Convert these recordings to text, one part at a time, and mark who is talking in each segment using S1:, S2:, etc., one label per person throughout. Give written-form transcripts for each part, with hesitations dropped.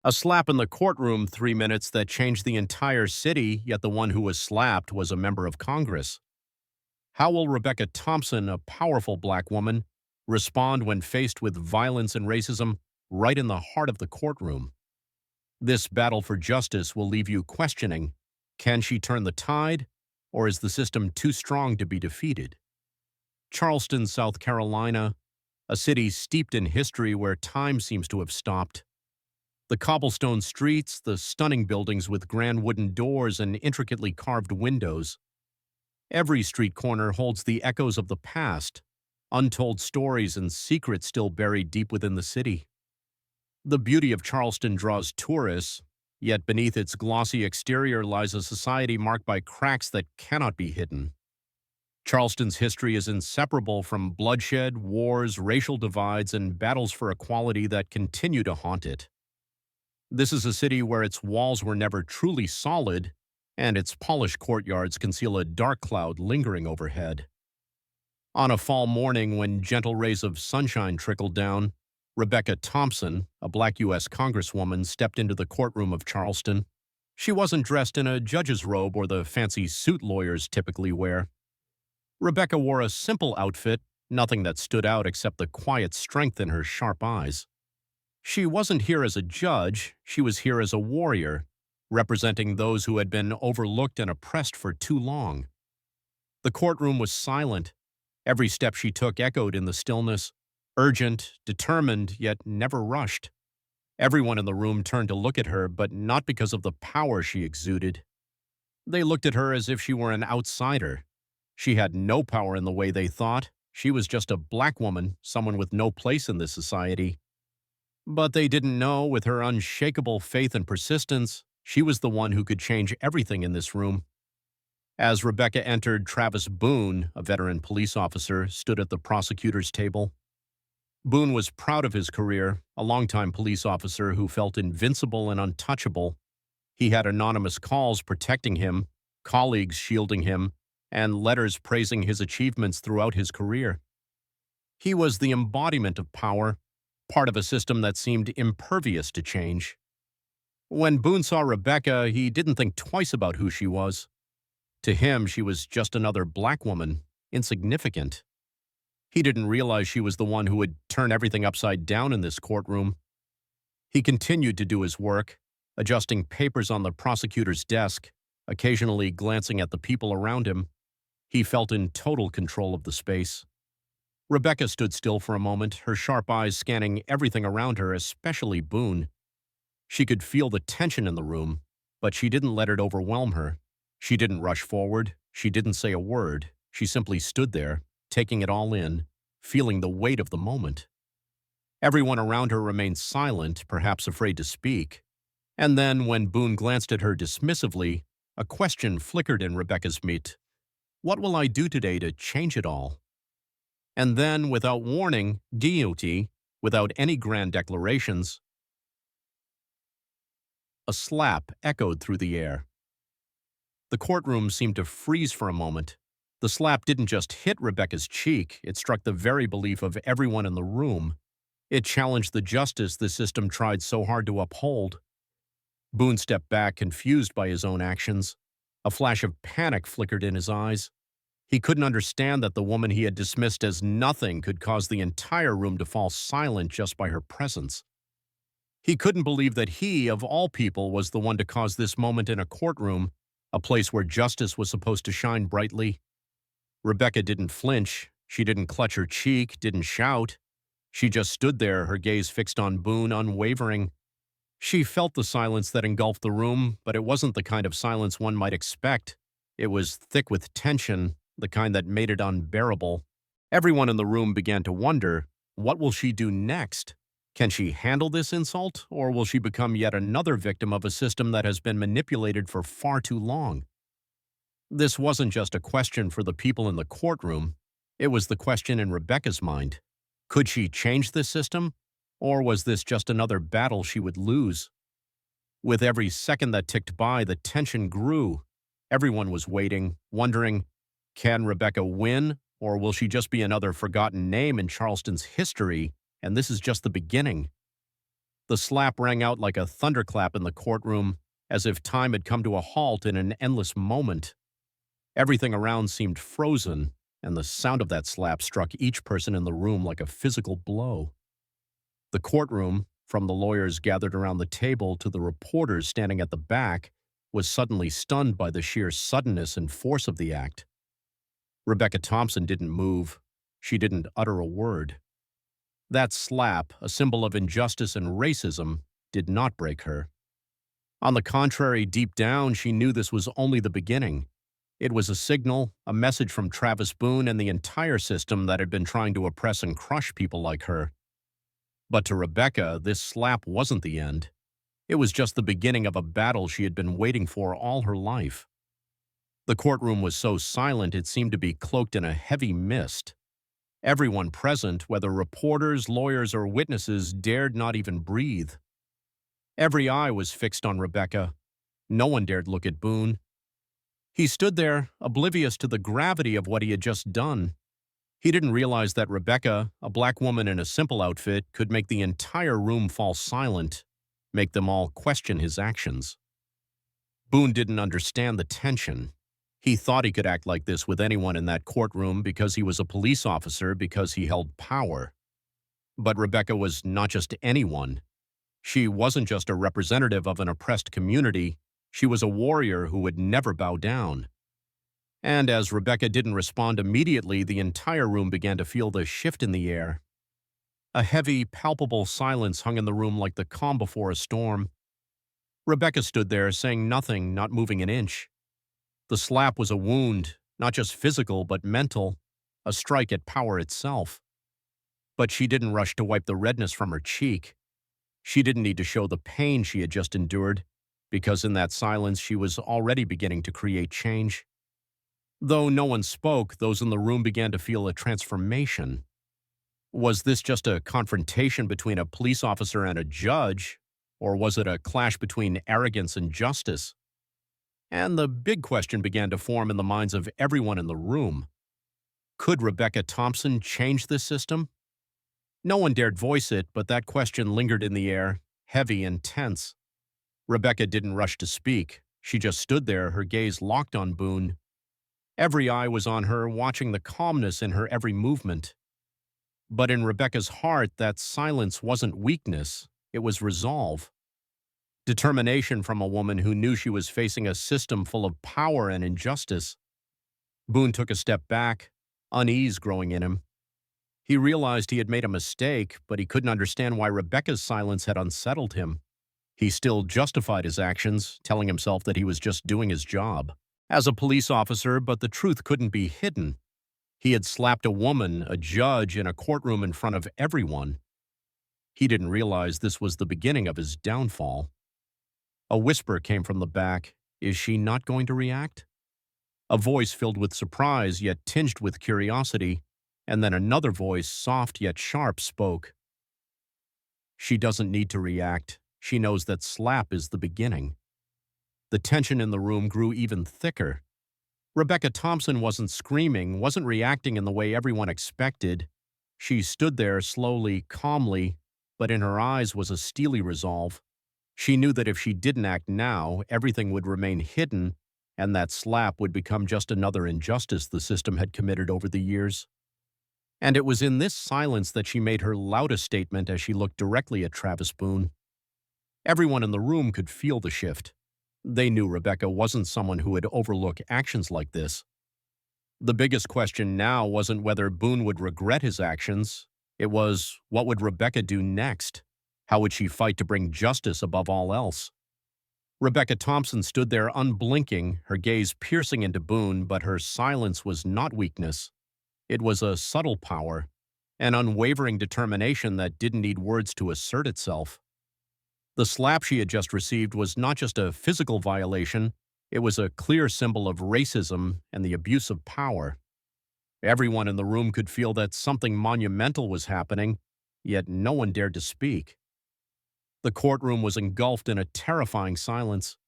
S1: A slap in the courtroom 3 minutes that changed the entire city, yet the one who was slapped was a member of Congress. How will Rebecca Thompson, a powerful black woman, respond when faced with violence and racism right in the heart of the courtroom? This battle for justice will leave you questioning, can she turn the tide, or is the system too strong to be defeated? Charleston, South Carolina, a city steeped in history where time seems to have stopped. The cobblestone streets, the stunning buildings with grand wooden doors and intricately carved windows. Every street corner holds the echoes of the past, untold stories and secrets still buried deep within the city. The beauty of Charleston draws tourists, yet beneath its glossy exterior lies a society marked by cracks that cannot be hidden. Charleston's history is inseparable from bloodshed, wars, racial divides, and battles for equality that continue to haunt it. This is a city where its walls were never truly solid, and its polished courtyards conceal a dark cloud lingering overhead. On a fall morning when gentle rays of sunshine trickled down, Rebecca Thompson, a black U.S. Congresswoman, stepped into the courtroom of Charleston. She wasn't dressed in a judge's robe or the fancy suit lawyers typically wear. Rebecca wore a simple outfit, nothing that stood out except the quiet strength in her sharp eyes. She wasn't here as a judge, she was here as a warrior, representing those who had been overlooked and oppressed for too long. The courtroom was silent. Every step she took echoed in the stillness, urgent, determined, yet never rushed. Everyone in the room turned to look at her, but not because of the power she exuded. They looked at her as if she were an outsider. She had no power in the way they thought. She was just a black woman, someone with no place in this society. But they didn't know, with her unshakable faith and persistence, she was the one who could change everything in this room. As Rebecca entered, Travis Boone, a veteran police officer, stood at the prosecutor's table. Boone was proud of his career, a longtime police officer who felt invincible and untouchable. He had anonymous calls protecting him, colleagues shielding him, and letters praising his achievements throughout his career. He was the embodiment of power, part of a system that seemed impervious to change. When Boone saw Rebecca, he didn't think twice about who she was. To him, she was just another black woman, insignificant. He didn't realize she was the one who would turn everything upside down in this courtroom. He continued to do his work, adjusting papers on the prosecutor's desk, occasionally glancing at the people around him. He felt in total control of the space. Rebecca stood still for a moment, her sharp eyes scanning everything around her, especially Boone. She could feel the tension in the room, but she didn't let it overwhelm her. She didn't rush forward. She didn't say a word. She simply stood there, taking it all in, feeling the weight of the moment. Everyone around her remained silent, perhaps afraid to speak. And then, when Boone glanced at her dismissively, a question flickered in Rebecca's mind. What will I do today to change it all? And then, without warning, guilty, without any grand declarations, a slap echoed through the air. The courtroom seemed to freeze for a moment. The slap didn't just hit Rebecca's cheek, it struck the very belief of everyone in the room. It challenged the justice the system tried so hard to uphold. Boone stepped back, confused by his own actions. A flash of panic flickered in his eyes. He couldn't understand that the woman he had dismissed as nothing could cause the entire room to fall silent just by her presence. He couldn't believe that he, of all people, was the one to cause this moment in a courtroom, a place where justice was supposed to shine brightly. Rebecca didn't flinch. She didn't clutch her cheek, didn't shout. She just stood there, her gaze fixed on Boone, unwavering. She felt the silence that engulfed the room, but it wasn't the kind of silence one might expect. It was thick with tension, the kind that made it unbearable. Everyone in the room began to wonder, what will she do next? Can she handle this insult, or will she become yet another victim of a system that has been manipulated for far too long? This wasn't just a question for the people in the courtroom. It was the question in Rebecca's mind. Could she change this system, or was this just another battle she would lose? With every second that ticked by, the tension grew. Everyone was waiting, wondering, can Rebecca win, or will she just be another forgotten name in Charleston's history, and this is just the beginning? The slap rang out like a thunderclap in the courtroom, as if time had come to a halt in an endless moment. Everything around seemed frozen, and the sound of that slap struck each person in the room like a physical blow. The courtroom, from the lawyers gathered around the table to the reporters standing at the back, was suddenly stunned by the sheer suddenness and force of the act. Rebecca Thompson didn't move. She didn't utter a word. That slap, a symbol of injustice and racism, did not break her. On the contrary, deep down, she knew this was only the beginning. It was a signal, a message from Travis Boone and the entire system that had been trying to oppress and crush people like her. But to Rebecca, this slap wasn't the end. It was just the beginning of a battle she had been waiting for all her life. The courtroom was so silent it seemed to be cloaked in a heavy mist. Everyone present, whether reporters, lawyers, or witnesses, dared not even breathe. Every eye was fixed on Rebecca. No one dared look at Boone. He stood there, oblivious to the gravity of what he had just done. He didn't realize that Rebecca, a black woman in a simple outfit, could make the entire room fall silent, make them all question his actions. Boone didn't understand the tension. He thought he could act like this with anyone in that courtroom because he was a police officer, because he held power. But Rebecca was not just anyone. She wasn't just a representative of an oppressed community. She was a warrior who would never bow down. And as Rebecca didn't respond immediately, the entire room began to feel the shift in the air. A heavy, palpable silence hung in the room like the calm before a storm. Rebecca stood there, saying nothing, not moving an inch. The slap was a wound, not just physical, but mental, a strike at power itself. But she didn't rush to wipe the redness from her cheek. She didn't need to show the pain she had just endured, because in that silence she was already beginning to create change. Though no one spoke, those in the room began to feel a transformation. Was this just a confrontation between a police officer and a judge, or was it a clash between arrogance and justice? And the big question began to form in the minds of everyone in the room. Could Rebecca Thompson change this system? No one dared voice it, but that question lingered in the air, heavy and tense. Rebecca didn't rush to speak. She just stood there, her gaze locked on Boone. Every eye was on her, watching the calmness in her every movement. But in Rebecca's heart, that silence wasn't weakness, it was resolve. Determination from a woman who knew she was facing a system full of power and injustice. Boone took a step back, unease growing in him. He realized he had made a mistake, but he couldn't understand why Rebecca's silence had unsettled him. He still justified his actions, telling himself that he was just doing his job as a police officer, but the truth couldn't be hidden. He had slapped a woman, a judge, in a courtroom in front of everyone. He didn't realize this was the beginning of his downfall. A whisper came from the back. Is she not going to react? A voice filled with surprise, yet tinged with curiosity, and then another voice, soft yet sharp, spoke. She doesn't need to react. She knows that slap is the beginning. The tension in the room grew even thicker. Rebecca Thompson wasn't screaming, wasn't reacting in the way everyone expected. She stood there slowly, calmly, but in her eyes was a steely resolve. She knew that if she didn't act now, everything would remain hidden, and that slap would become just another injustice the system had committed over the years. And it was in this silence that she made her loudest statement as she looked directly at Travis Boone. Everyone in the room could feel the shift. They knew Rebecca wasn't someone who would overlook actions like this. The biggest question now wasn't whether Boone would regret his actions. It was, what would Rebecca do next? How would she fight to bring justice above all else? Rebecca Thompson stood there unblinking, her gaze piercing into Boone, but her silence was not weakness. It was a subtle power, an unwavering determination that didn't need words to assert itself. The slap she had just received was not just a physical violation, it was a clear symbol of racism and the abuse of power. Everyone in the room could feel that something monumental was happening, yet no one dared to speak. The courtroom was engulfed in a terrifying silence.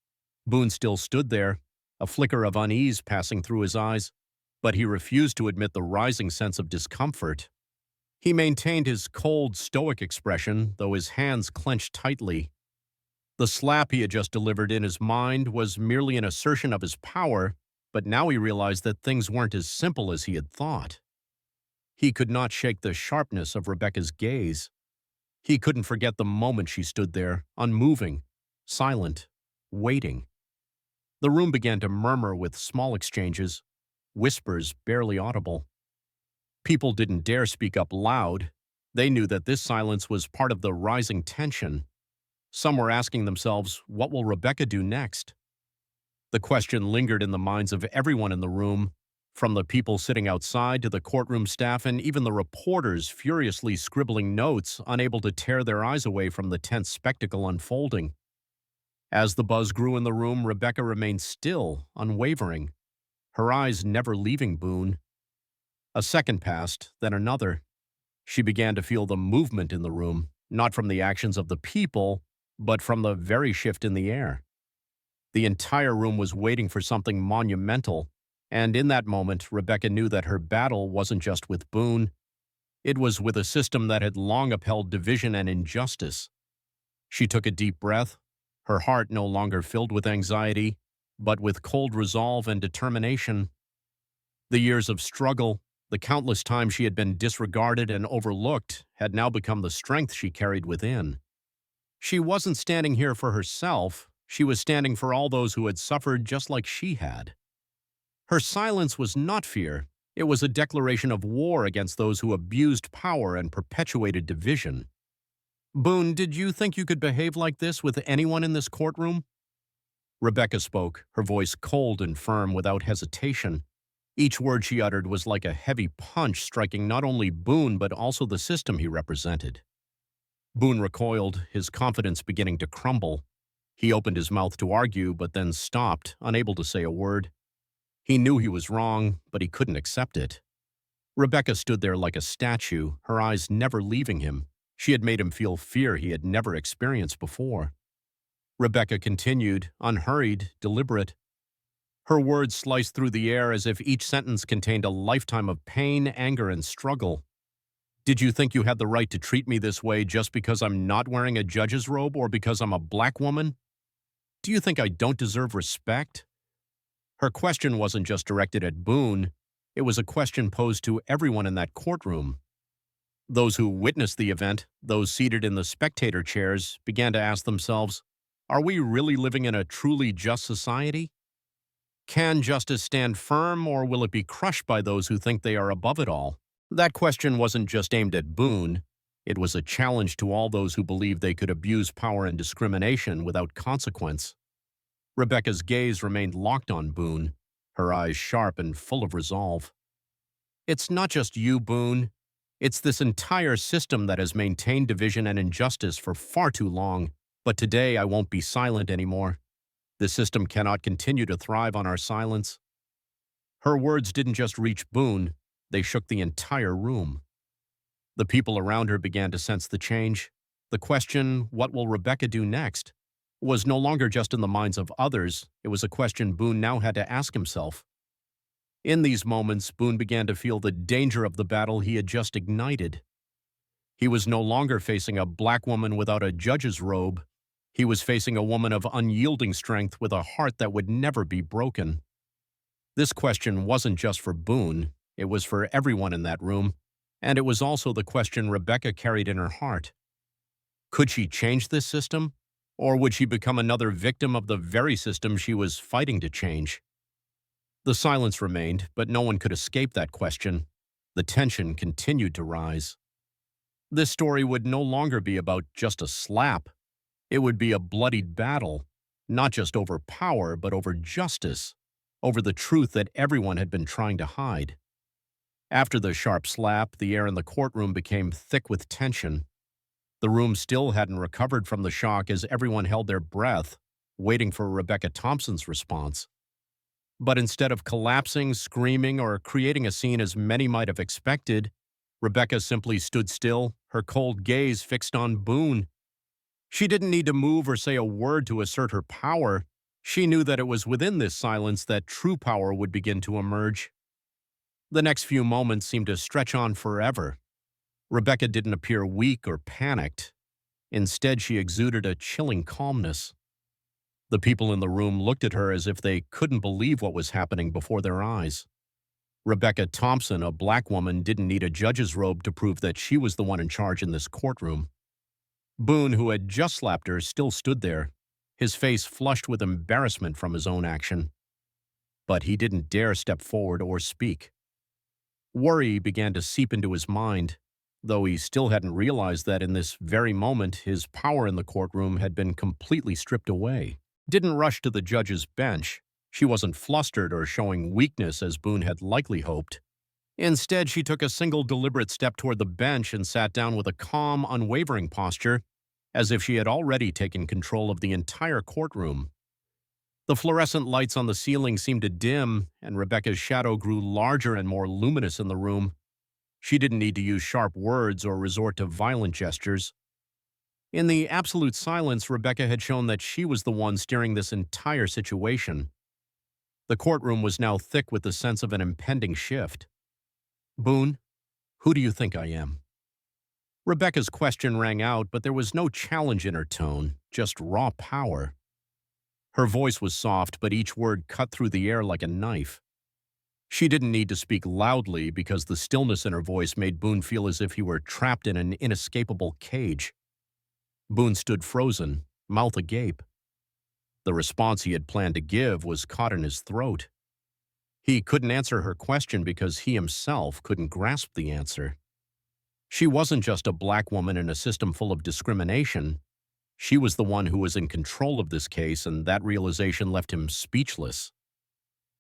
S1: Boone still stood there, a flicker of unease passing through his eyes, but he refused to admit the rising sense of discomfort. He maintained his cold, stoic expression, though his hands clenched tightly. The slap he had just delivered in his mind was merely an assertion of his power, but now he realized that things weren't as simple as he had thought. He could not shake the sharpness of Rebecca's gaze. He couldn't forget the moment she stood there, unmoving, silent, waiting. The room began to murmur with small exchanges, whispers barely audible. People didn't dare speak up loud. They knew that this silence was part of the rising tension. Some were asking themselves, what will Rebecca do next? The question lingered in the minds of everyone in the room, from the people sitting outside to the courtroom staff and even the reporters furiously scribbling notes, unable to tear their eyes away from the tense spectacle unfolding. As the buzz grew in the room, Rebecca remained still, unwavering, her eyes never leaving Boone. A second passed, then another. She began to feel the movement in the room, not from the actions of the people, but from the very shift in the air. The entire room was waiting for something monumental, and in that moment, Rebecca knew that her battle wasn't just with Boone. It was with a system that had long upheld division and injustice. She took a deep breath, her heart no longer filled with anxiety, but with cold resolve and determination. The years of struggle, the countless times she had been disregarded and overlooked, had now become the strength she carried within. She wasn't standing here for herself, she was standing for all those who had suffered just like she had. Her silence was not fear, it was a declaration of war against those who abused power and perpetuated division. Boone, did you think you could behave like this with anyone in this courtroom? Rebecca spoke, her voice cold and firm without hesitation. Each word she uttered was like a heavy punch striking not only Boone but also the system he represented. Boone recoiled, his confidence beginning to crumble. He opened his mouth to argue, but then stopped, unable to say a word. He knew he was wrong, but he couldn't accept it. Rebecca stood there like a statue, her eyes never leaving him. She had made him feel fear he had never experienced before. Rebecca continued, unhurried, deliberate. Her words sliced through the air as if each sentence contained a lifetime of pain, anger, and struggle. Did you think you had the right to treat me this way just because I'm not wearing a judge's robe or because I'm a black woman? Do you think I don't deserve respect? Her question wasn't just directed at Boone. It was a question posed to everyone in that courtroom. Those who witnessed the event, those seated in the spectator chairs, began to ask themselves, are we really living in a truly just society? Can justice stand firm, or will it be crushed by those who think they are above it all? That question wasn't just aimed at Boone. It was a challenge to all those who believed they could abuse power and discrimination without consequence. Rebecca's gaze remained locked on Boone, her eyes sharp and full of resolve. It's not just you, Boone. It's this entire system that has maintained division and injustice for far too long. But today I won't be silent anymore. The system cannot continue to thrive on our silence. Her words didn't just reach Boone, they shook the entire room. The people around her began to sense the change. The question, what will Rebecca do next, was no longer just in the minds of others, it was a question Boone now had to ask himself. In these moments, Boone began to feel the danger of the battle he had just ignited. He was no longer facing a black woman without a judge's robe. He was facing a woman of unyielding strength with a heart that would never be broken. This question wasn't just for Boone, it was for everyone in that room, and it was also the question Rebecca carried in her heart. Could she change this system, or would she become another victim of the very system she was fighting to change? The silence remained, but no one could escape that question. The tension continued to rise. This story would no longer be about just a slap. It would be a bloodied battle, not just over power, but over justice, over the truth that everyone had been trying to hide. After the sharp slap, the air in the courtroom became thick with tension. The room still hadn't recovered from the shock as everyone held their breath, waiting for Rebecca Thompson's response. But instead of collapsing, screaming, or creating a scene as many might have expected, Rebecca simply stood still, her cold gaze fixed on Boone. She didn't need to move or say a word to assert her power. She knew that it was within this silence that true power would begin to emerge. The next few moments seemed to stretch on forever. Rebecca didn't appear weak or panicked. Instead, she exuded a chilling calmness. The people in the room looked at her as if they couldn't believe what was happening before their eyes. Rebecca Thompson, a black woman, didn't need a judge's robe to prove that she was the one in charge in this courtroom. Boone, who had just slapped her, still stood there, his face flushed with embarrassment from his own action. But he didn't dare step forward or speak. Worry began to seep into his mind, though he still hadn't realized that in this very moment his power in the courtroom had been completely stripped away. Didn't rush to the judge's bench. She wasn't flustered or showing weakness as Boone had likely hoped. Instead, she took a single deliberate step toward the bench and sat down with a calm, unwavering posture, as if she had already taken control of the entire courtroom. The fluorescent lights on the ceiling seemed to dim, and Rebecca's shadow grew larger and more luminous in the room. She didn't need to use sharp words or resort to violent gestures. In the absolute silence, Rebecca had shown that she was the one steering this entire situation. The courtroom was now thick with the sense of an impending shift. "Boone, who do you think I am?" Rebecca's question rang out, but there was no challenge in her tone, just raw power. Her voice was soft, but each word cut through the air like a knife. She didn't need to speak loudly because the stillness in her voice made Boone feel as if he were trapped in an inescapable cage. Boone stood frozen, mouth agape. The response he had planned to give was caught in his throat. He couldn't answer her question because he himself couldn't grasp the answer. She wasn't just a black woman in a system full of discrimination. She was the one who was in control of this case, and that realization left him speechless.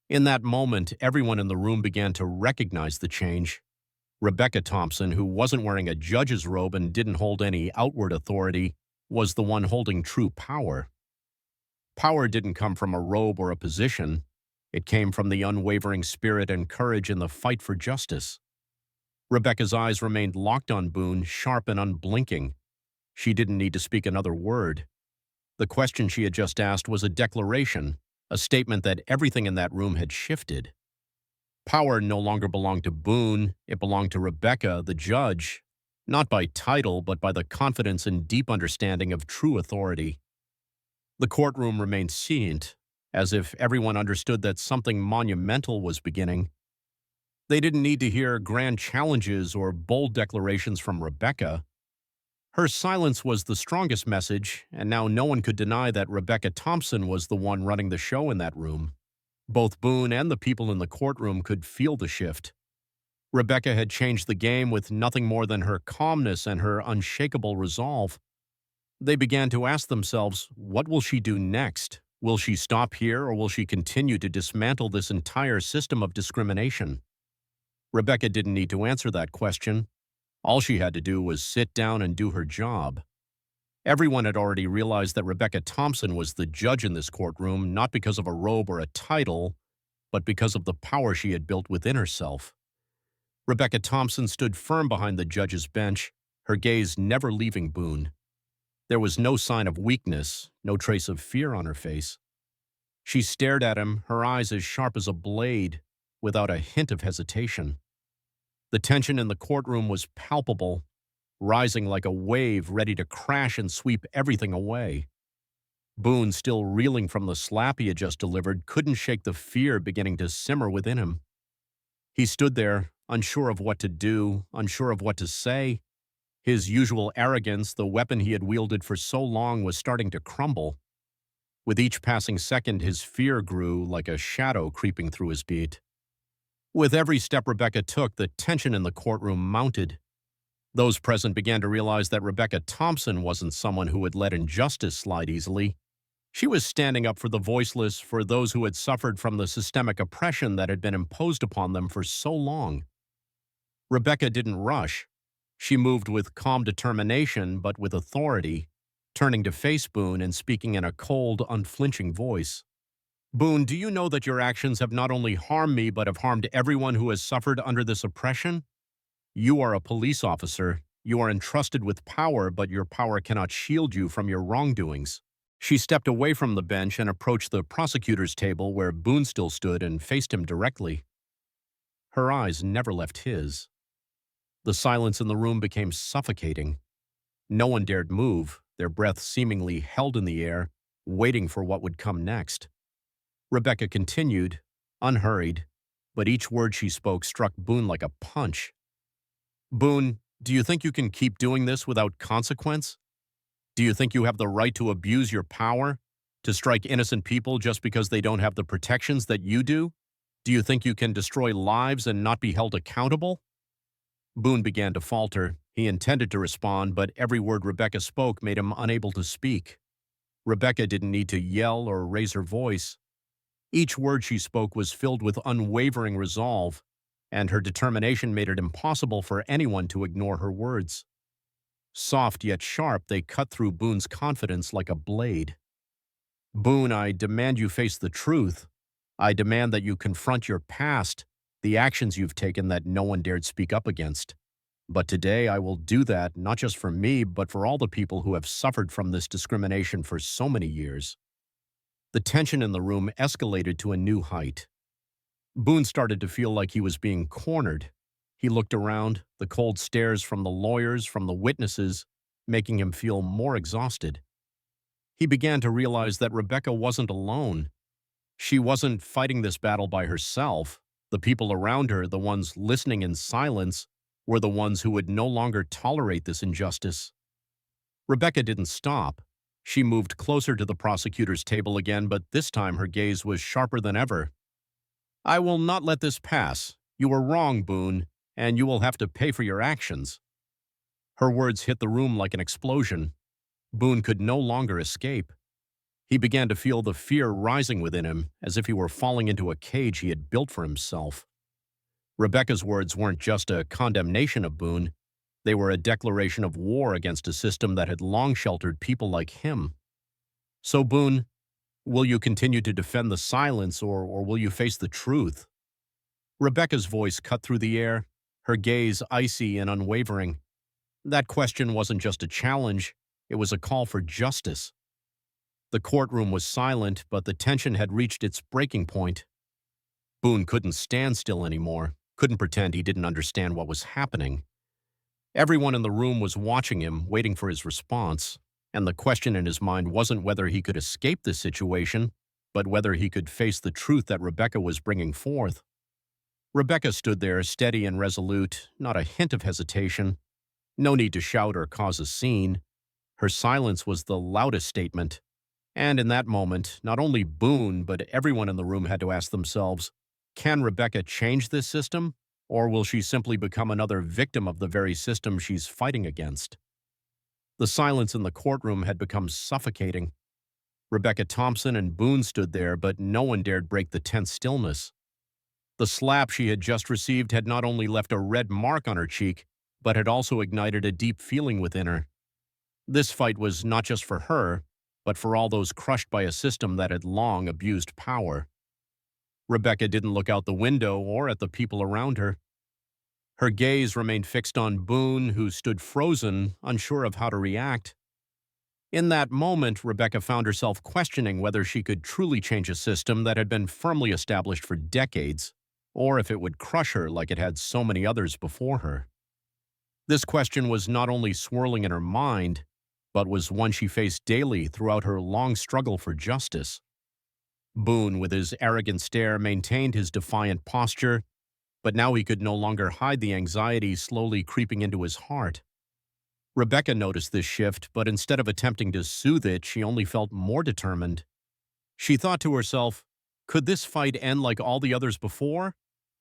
S1: In that moment, everyone in the room began to recognize the change. Rebecca Thompson, who wasn't wearing a judge's robe and didn't hold any outward authority, was the one holding true power. Power didn't come from a robe or a position. It came from the unwavering spirit and courage in the fight for justice. Rebecca's eyes remained locked on Boone, sharp and unblinking. She didn't need to speak another word. The question she had just asked was a declaration, a statement that everything in that room had shifted. Power no longer belonged to Boone, it belonged to Rebecca, the judge, not by title, but by the confidence and deep understanding of true authority. The courtroom remained scient, as if everyone understood that something monumental was beginning. They didn't need to hear grand challenges or bold declarations from Rebecca. Her silence was the strongest message, and now no one could deny that Rebecca Thompson was the one running the show in that room. Both Boone and the people in the courtroom could feel the shift. Rebecca had changed the game with nothing more than her calmness and her unshakable resolve. They began to ask themselves, what will she do next? Will she stop here, or will she continue to dismantle this entire system of discrimination? Rebecca didn't need to answer that question. All she had to do was sit down and do her job. Everyone had already realized that Rebecca Thompson was the judge in this courtroom, not because of a robe or a title, but because of the power she had built within herself. Rebecca Thompson stood firm behind the judge's bench, her gaze never leaving Boone. There was no sign of weakness, no trace of fear on her face. She stared at him, her eyes as sharp as a blade, without a hint of hesitation. The tension in the courtroom was palpable, rising like a wave ready to crash and sweep everything away. Boone, still reeling from the slap he had just delivered, couldn't shake the fear beginning to simmer within him. He stood there, unsure of what to do, unsure of what to say. His usual arrogance, the weapon he had wielded for so long, was starting to crumble. With each passing second, his fear grew like a shadow creeping through his beat. With every step Rebecca took, the tension in the courtroom mounted. Those present began to realize that Rebecca Thompson wasn't someone who would let injustice slide easily. She was standing up for the voiceless, for those who had suffered from the systemic oppression that had been imposed upon them for so long. Rebecca didn't rush. She moved with calm determination, but with authority, turning to face Boone and speaking in a cold, unflinching voice. "Boone, do you know that your actions have not only harmed me, but have harmed everyone who has suffered under this oppression? You are a police officer. You are entrusted with power, but your power cannot shield you from your wrongdoings." She stepped away from the bench and approached the prosecutor's table where Boone still stood and faced him directly. Her eyes never left his. The silence in the room became suffocating. No one dared move, their breath seemingly held in the air, waiting for what would come next. Rebecca continued, unhurried, but each word she spoke struck Boone like a punch. Boone, do you think you can keep doing this without consequence? Do you think you have the right to abuse your power? To strike innocent people just because they don't have the protections that you do? Do you think you can destroy lives and not be held accountable? Boone began to falter. He intended to respond, but every word Rebecca spoke made him unable to speak. Rebecca didn't need to yell or raise her voice. Each word she spoke was filled with unwavering resolve, and her determination made it impossible for anyone to ignore her words. Soft yet sharp, they cut through Boone's confidence like a blade. Boone, I demand you face the truth. I demand that you confront your past, the actions you've taken that no one dared speak up against. But today I will do that not just for me, but for all the people who have suffered from this discrimination for so many years. The tension in the room escalated to a new height. Boone started to feel like he was being cornered. He looked around, the cold stares from the lawyers, from the witnesses, making him feel more exhausted. He began to realize that Rebecca wasn't alone. She wasn't fighting this battle by herself. The people around her, the ones listening in silence, were the ones who would no longer tolerate this injustice. Rebecca didn't stop. She moved closer to the prosecutor's table again, but this time her gaze was sharper than ever. I will not let this pass. You were wrong, Boone, and you will have to pay for your actions. Her words hit the room like an explosion. Boone could no longer escape. He began to feel the fear rising within him, as if he were falling into a cage he had built for himself. Rebecca's words weren't just a condemnation of Boone. They were a declaration of war against a system that had long sheltered people like him. So, Boone, will you continue to defend the silence, or will you face the truth? Rebecca's voice cut through the air, her gaze icy and unwavering. That question wasn't just a challenge, it was a call for justice. The courtroom was silent, but the tension had reached its breaking point. Boone couldn't stand still anymore, couldn't pretend he didn't understand what was happening. Everyone in the room was watching him, waiting for his response, and the question in his mind wasn't whether he could escape this situation, but whether he could face the truth that Rebecca was bringing forth. Rebecca stood there, steady and resolute, not a hint of hesitation. No need to shout or cause a scene. Her silence was the loudest statement. And in that moment, not only Boone, but everyone in the room had to ask themselves, can Rebecca change this system, or will she simply become another victim of the very system she's fighting against? The silence in the courtroom had become suffocating. Rebecca Thompson and Boone stood there, but no one dared break the tense stillness. The slap she had just received had not only left a red mark on her cheek, but had also ignited a deep feeling within her. This fight was not just for her, but for all those crushed by a system that had long abused power. Rebecca didn't look out the window or at the people around her. Her gaze remained fixed on Boone, who stood frozen, unsure of how to react. In that moment, Rebecca found herself questioning whether she could truly change a system that had been firmly established for decades, or if it would crush her like it had so many others before her. This question was not only swirling in her mind, but was one she faced daily throughout her long struggle for justice. Boone, with his arrogant stare, maintained his defiant posture, but now he could no longer hide the anxiety slowly creeping into his heart. Rebecca noticed this shift, but instead of attempting to soothe it, she only felt more determined. She thought to herself, could this fight end like all the others before,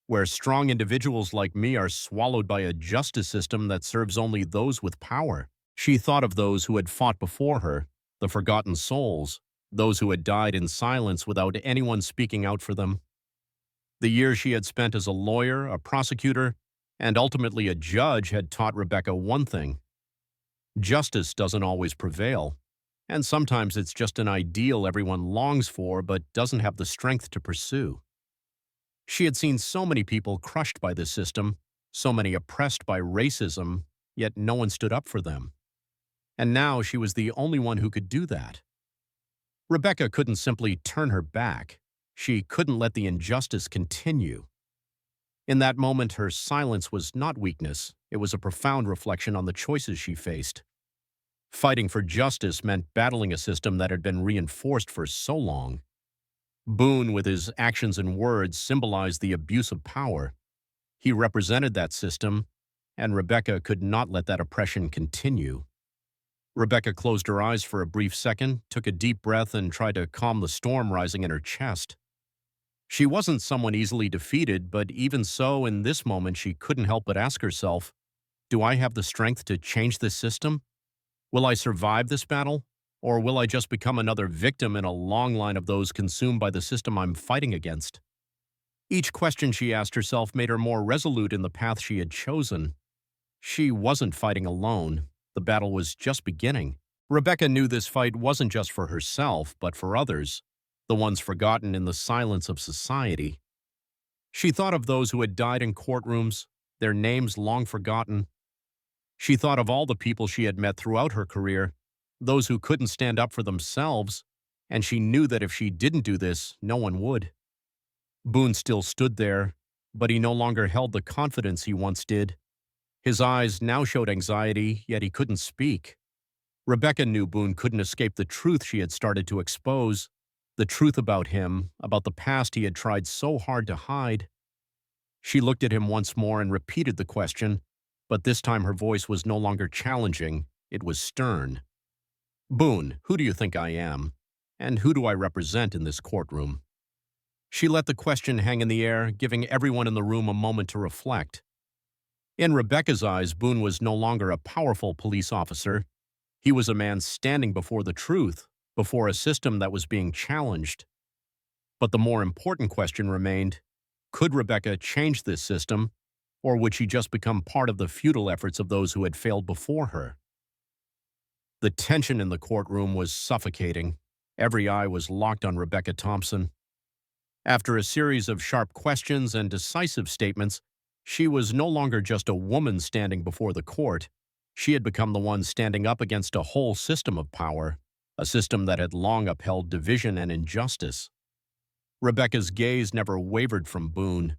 S1: where strong individuals like me are swallowed by a justice system that serves only those with power? She thought of those who had fought before her, the forgotten souls, those who had died in silence without anyone speaking out for them. The years she had spent as a lawyer, a prosecutor, and ultimately a judge had taught Rebecca one thing. Justice doesn't always prevail, and sometimes it's just an ideal everyone longs for but doesn't have the strength to pursue. She had seen so many people crushed by this system, so many oppressed by racism, yet no one stood up for them. And now she was the only one who could do that. Rebecca couldn't simply turn her back. She couldn't let the injustice continue. In that moment, her silence was not weakness, it was a profound reflection on the choices she faced. Fighting for justice meant battling a system that had been reinforced for so long. Boone, with his actions and words, symbolized the abuse of power. He represented that system, and Rebecca could not let that oppression continue. Rebecca closed her eyes for a brief second, took a deep breath, and tried to calm the storm rising in her chest. She wasn't someone easily defeated, but even so, in this moment, she couldn't help but ask herself, do I have the strength to change this system? Will I survive this battle? Or will I just become another victim in a long line of those consumed by the system I'm fighting against? Each question she asked herself made her more resolute in the path she had chosen. She wasn't fighting alone. The battle was just beginning. Rebecca knew this fight wasn't just for herself, but for others, the ones forgotten in the silence of society. She thought of those who had died in courtrooms, their names long forgotten. She thought of all the people she had met throughout her career, those who couldn't stand up for themselves, and she knew that if she didn't do this, no one would. Boone still stood there, but he no longer held the confidence he once did. His eyes now showed anxiety, yet he couldn't speak. Rebecca knew Boone couldn't escape the truth she had started to expose, the truth about him, about the past he had tried so hard to hide. She looked at him once more and repeated the question, but this time her voice was no longer challenging, it was stern. Boone, who do you think I am? And who do I represent in this courtroom? She let the question hang in the air, giving everyone in the room a moment to reflect. In Rebecca's eyes, Boone was no longer a powerful police officer. He was a man standing before the truth, before a system that was being challenged. But the more important question remained, could Rebecca change this system, or would she just become part of the futile efforts of those who had failed before her? The tension in the courtroom was suffocating. Every eye was locked on Rebecca Thompson. After a series of sharp questions and decisive statements, she was no longer just a woman standing before the court. She had become the one standing up against a whole system of power, a system that had long upheld division and injustice. Rebecca's gaze never wavered from Boone.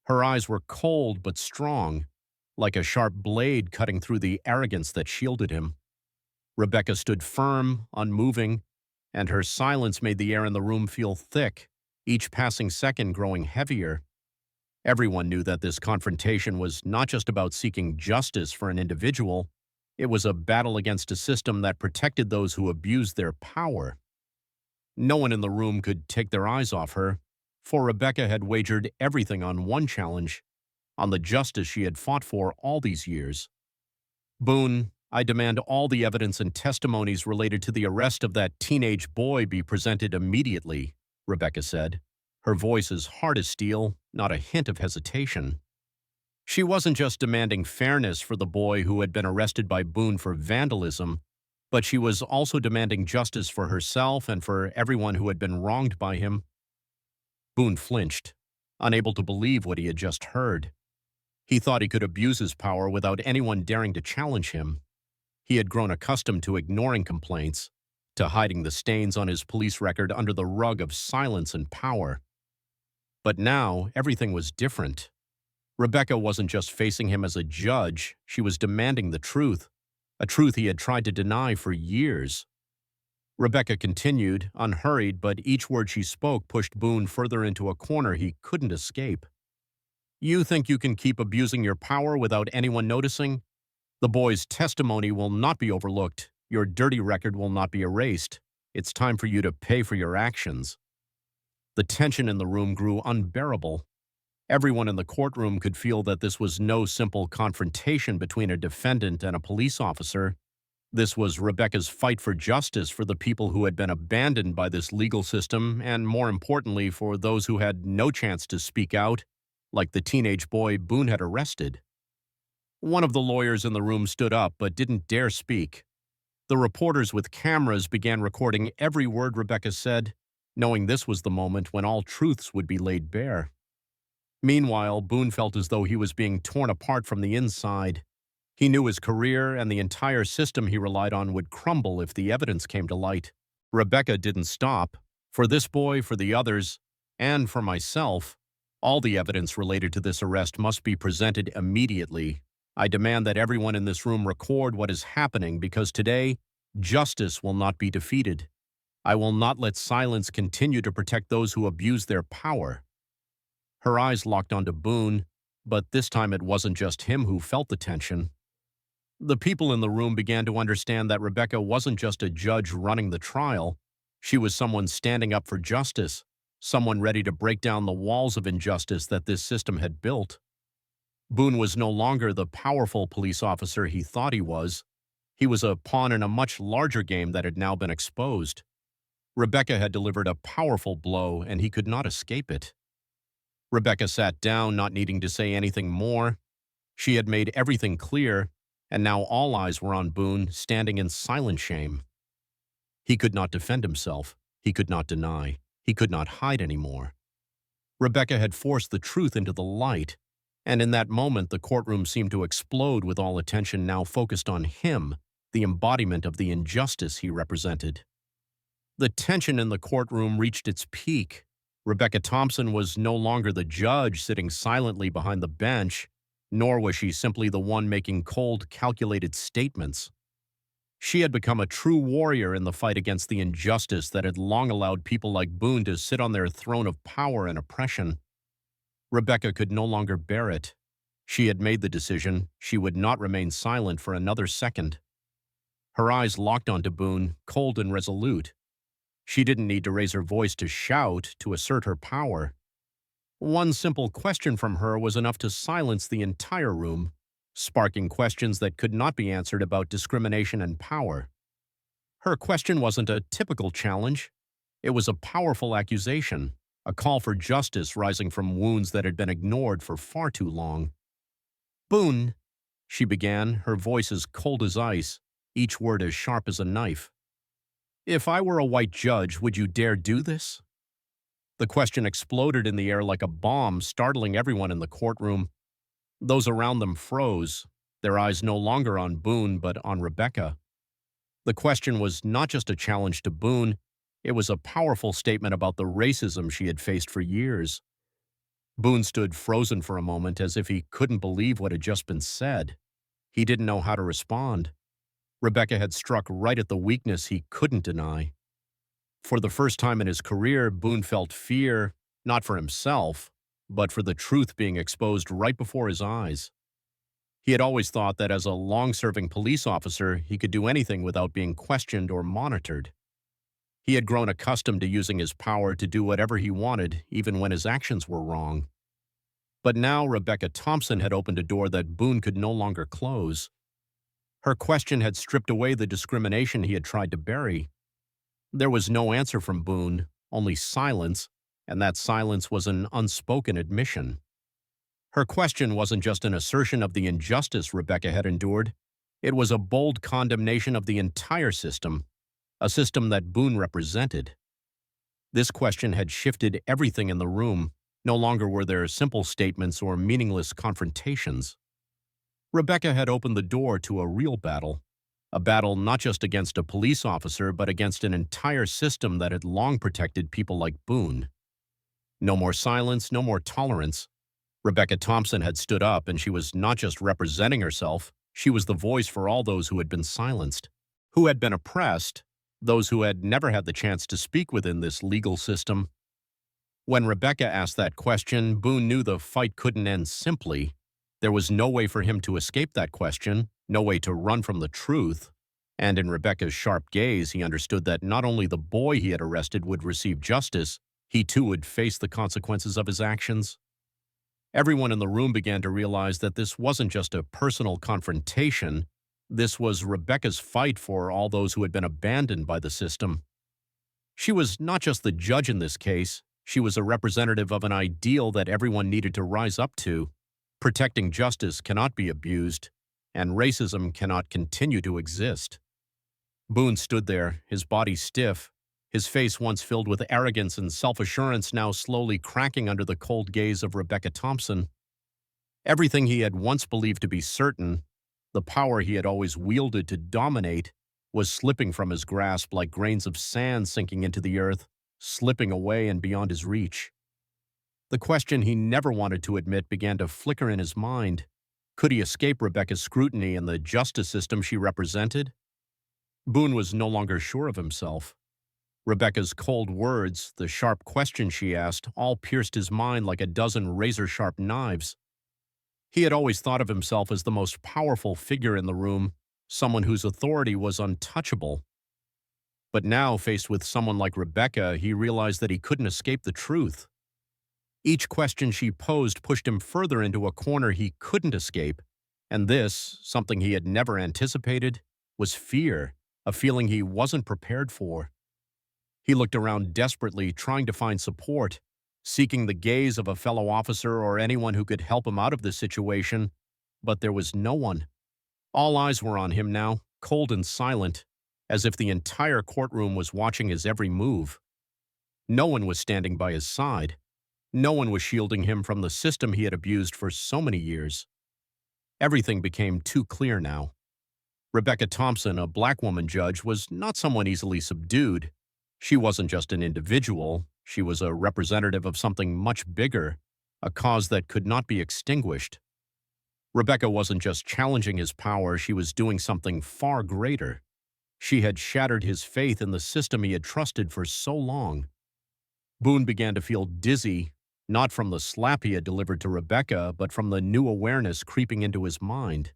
S1: Her eyes were cold but strong, like a sharp blade cutting through the arrogance that shielded him. Rebecca stood firm, unmoving, and her silence made the air in the room feel thick, each passing second growing heavier. Everyone knew that this confrontation was not just about seeking justice for an individual, it was a battle against a system that protected those who abused their power. No one in the room could take their eyes off her, for Rebecca had wagered everything on one challenge, on the justice she had fought for all these years. Boone, I demand all the evidence and testimonies related to the arrest of that teenage boy be presented immediately, Rebecca said, her voice as hard as steel, not a hint of hesitation. She wasn't just demanding fairness for the boy who had been arrested by Boone for vandalism, but she was also demanding justice for herself and for everyone who had been wronged by him. Boone flinched, unable to believe what he had just heard. He thought he could abuse his power without anyone daring to challenge him. He had grown accustomed to ignoring complaints, to hiding the stains on his police record under the rug of silence and power. But now, everything was different. Rebecca wasn't just facing him as a judge, she was demanding the truth, a truth he had tried to deny for years. Rebecca continued, unhurried, but each word she spoke pushed Boone further into a corner he couldn't escape. You think you can keep abusing your power without anyone noticing? The boy's testimony will not be overlooked. Your dirty record will not be erased. It's time for you to pay for your actions. The tension in the room grew unbearable. Everyone in the courtroom could feel that this was no simple confrontation between a defendant and a police officer. This was Rebecca's fight for justice for the people who had been abandoned by this legal system, and more importantly, for those who had no chance to speak out, like the teenage boy Boone had arrested. One of the lawyers in the room stood up but didn't dare speak. The reporters with cameras began recording every word Rebecca said, knowing this was the moment when all truths would be laid bare. Meanwhile, Boone felt as though he was being torn apart from the inside. He knew his career and the entire system he relied on would crumble if the evidence came to light. Rebecca didn't stop. For this boy, for the others, and for myself, all the evidence related to this arrest must be presented immediately. I demand that everyone in this room record what is happening because today, justice will not be defeated. I will not let silence continue to protect those who abuse their power." Her eyes locked onto Boone, but this time it wasn't just him who felt the tension. The people in the room began to understand that Rebecca wasn't just a judge running the trial. She was someone standing up for justice, someone ready to break down the walls of injustice that this system had built. Boone was no longer the powerful police officer he thought he was. He was a pawn in a much larger game that had now been exposed. Rebecca had delivered a powerful blow, and he could not escape it. Rebecca sat down, not needing to say anything more. She had made everything clear, and now all eyes were on Boone, standing in silent shame. He could not defend himself. He could not deny. He could not hide anymore. Rebecca had forced the truth into the light, and in that moment the courtroom seemed to explode with all attention now focused on him, the embodiment of the injustice he represented. The tension in the courtroom reached its peak. Rebecca Thompson was no longer the judge sitting silently behind the bench, nor was she simply the one making cold, calculated statements. She had become a true warrior in the fight against the injustice that had long allowed people like Boone to sit on their throne of power and oppression. Rebecca could no longer bear it. She had made the decision. She would not remain silent for another second. Her eyes locked onto Boone, cold and resolute. She didn't need to raise her voice to shout, to assert her power. One simple question from her was enough to silence the entire room, sparking questions that could not be answered about discrimination and power. Her question wasn't a typical challenge. It was a powerful accusation, a call for justice rising from wounds that had been ignored for far too long. "Boone," she began, her voice as cold as ice, each word as sharp as a knife. "If I were a white judge, would you dare do this?" The question exploded in the air like a bomb, startling everyone in the courtroom. Those around them froze, their eyes no longer on Boone but on Rebecca. The question was not just a challenge to Boone, it was a powerful statement about the racism she had faced for years. Boone stood frozen for a moment as if he couldn't believe what had just been said. He didn't know how to respond. Rebecca had struck right at the weakness he couldn't deny. For the first time in his career, Boone felt fear, not for himself, but for the truth being exposed right before his eyes. He had always thought that as a long-serving police officer, he could do anything without being questioned or monitored. He had grown accustomed to using his power to do whatever he wanted, even when his actions were wrong. But now Rebecca Thompson had opened a door that Boone could no longer close. Her question had stripped away the discrimination he had tried to bury. There was no answer from Boone, only silence, and that silence was an unspoken admission. Her question wasn't just an assertion of the injustice Rebecca had endured. It was a bold condemnation of the entire system, a system that Boone represented. This question had shifted everything in the room. No longer were there simple statements or meaningless confrontations. Rebecca had opened the door to a real battle, a battle not just against a police officer but against an entire system that had long protected people like Boone. No more silence, no more tolerance. Rebecca Thompson had stood up, and she was not just representing herself, she was the voice for all those who had been silenced, who had been oppressed, those who had never had the chance to speak within this legal system. When Rebecca asked that question, Boone knew the fight couldn't end simply. There was no way for him to escape that question, no way to run from the truth, and in Rebecca's sharp gaze he understood that not only the boy he had arrested would receive justice, he too would face the consequences of his actions. Everyone in the room began to realize that this wasn't just a personal confrontation, this was Rebecca's fight for all those who had been abandoned by the system. She was not just the judge in this case, she was a representative of an ideal that everyone needed to rise up to. Protecting justice cannot be abused, and racism cannot continue to exist. Boone stood there, his body stiff, his face once filled with arrogance and self-assurance now slowly cracking under the cold gaze of Rebecca Thompson. Everything he had once believed to be certain, the power he had always wielded to dominate, was slipping from his grasp like grains of sand sinking into the earth, slipping away and beyond his reach. The question he never wanted to admit began to flicker in his mind. Could he escape Rebecca's scrutiny and the justice system she represented? Boone was no longer sure of himself. Rebecca's cold words, the sharp questions she asked, all pierced his mind like a dozen razor-sharp knives. He had always thought of himself as the most powerful figure in the room, someone whose authority was untouchable. But now, faced with someone like Rebecca, he realized that he couldn't escape the truth. Each question she posed pushed him further into a corner he couldn't escape, and this, something he had never anticipated, was fear, a feeling he wasn't prepared for. He looked around desperately, trying to find support, seeking the gaze of a fellow officer or anyone who could help him out of this situation, but there was no one. All eyes were on him now, cold and silent, as if the entire courtroom was watching his every move. No one was standing by his side. No one was shielding him from the system he had abused for so many years. Everything became too clear now. Rebecca Thompson, a black woman judge, was not someone easily subdued. She wasn't just an individual. She was a representative of something much bigger, a cause that could not be extinguished. Rebecca wasn't just challenging his power, she was doing something far greater. She had shattered his faith in the system he had trusted for so long. Boone began to feel dizzy, not from the slap he had delivered to Rebecca, but from the new awareness creeping into his mind.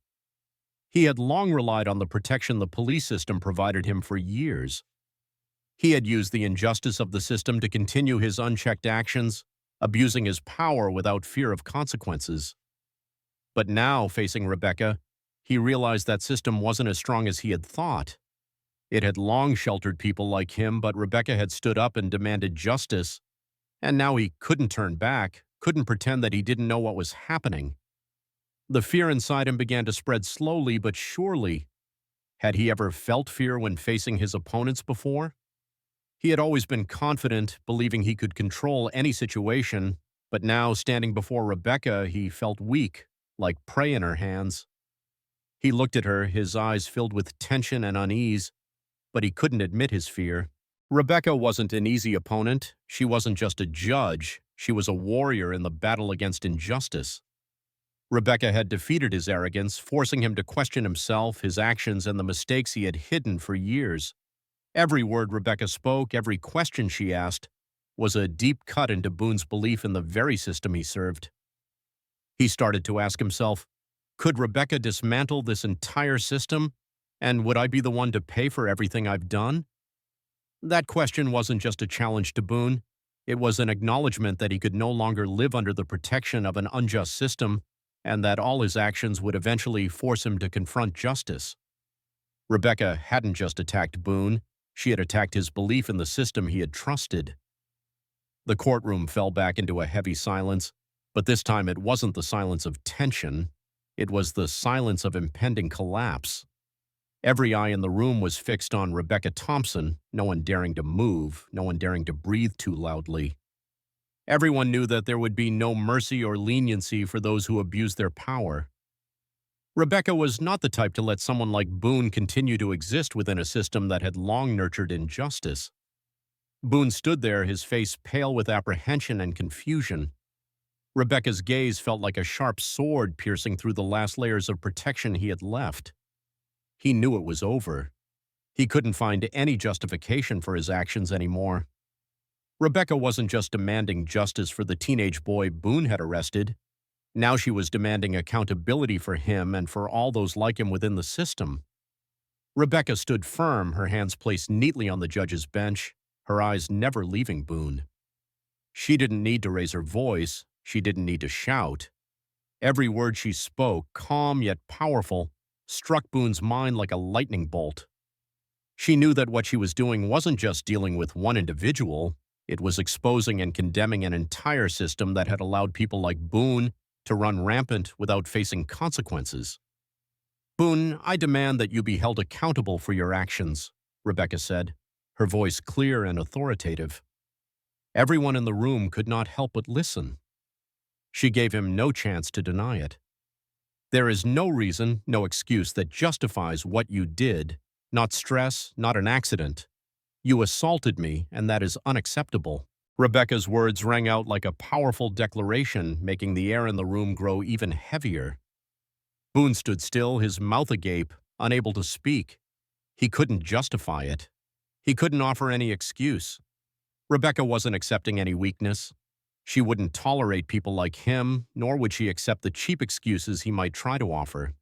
S1: He had long relied on the protection the police system provided him for years. He had used the injustice of the system to continue his unchecked actions, abusing his power without fear of consequences. But now, facing Rebecca, he realized that system wasn't as strong as he had thought. It had long sheltered people like him, but Rebecca had stood up and demanded justice, and now he couldn't turn back, couldn't pretend that he didn't know what was happening. The fear inside him began to spread slowly but surely. Had he ever felt fear when facing his opponents before? He had always been confident, believing he could control any situation, but now, standing before Rebecca, he felt weak, like prey in her hands. He looked at her, his eyes filled with tension and unease, but he couldn't admit his fear. Rebecca wasn't an easy opponent. She wasn't just a judge. She was a warrior in the battle against injustice. Rebecca had defeated his arrogance, forcing him to question himself, his actions, and the mistakes he had hidden for years. Every word Rebecca spoke, every question she asked, was a deep cut into Boone's belief in the very system he served. He started to ask himself, could Rebecca dismantle this entire system, and would I be the one to pay for everything I've done? That question wasn't just a challenge to Boone. It was an acknowledgement that he could no longer live under the protection of an unjust system, and that all his actions would eventually force him to confront justice. Rebecca hadn't just attacked Boone, she had attacked his belief in the system he had trusted. The courtroom fell back into a heavy silence, but this time it wasn't the silence of tension, it was the silence of impending collapse. Every eye in the room was fixed on Rebecca Thompson, no one daring to move, no one daring to breathe too loudly. Everyone knew that there would be no mercy or leniency for those who abused their power. Rebecca was not the type to let someone like Boone continue to exist within a system that had long nurtured injustice. Boone stood there, his face pale with apprehension and confusion. Rebecca's gaze felt like a sharp sword piercing through the last layers of protection he had left. He knew it was over. He couldn't find any justification for his actions anymore. Rebecca wasn't just demanding justice for the teenage boy Boone had arrested. Now she was demanding accountability for him and for all those like him within the system. Rebecca stood firm, her hands placed neatly on the judge's bench, her eyes never leaving Boone. She didn't need to raise her voice. She didn't need to shout. Every word she spoke, calm yet powerful, struck Boone's mind like a lightning bolt. She knew that what she was doing wasn't just dealing with one individual. It was exposing and condemning an entire system that had allowed people like Boone to run rampant without facing consequences. "Boone, I demand that you be held accountable for your actions," Rebecca said, her voice clear and authoritative. Everyone in the room could not help but listen. She gave him no chance to deny it. "There is no reason, no excuse that justifies what you did, not stress, not an accident. You assaulted me, and that is unacceptable." Rebecca's words rang out like a powerful declaration, making the air in the room grow even heavier. Boone stood still, his mouth agape, unable to speak. He couldn't justify it. He couldn't offer any excuse. Rebecca wasn't accepting any weakness. She wouldn't tolerate people like him, nor would she accept the cheap excuses he might try to offer.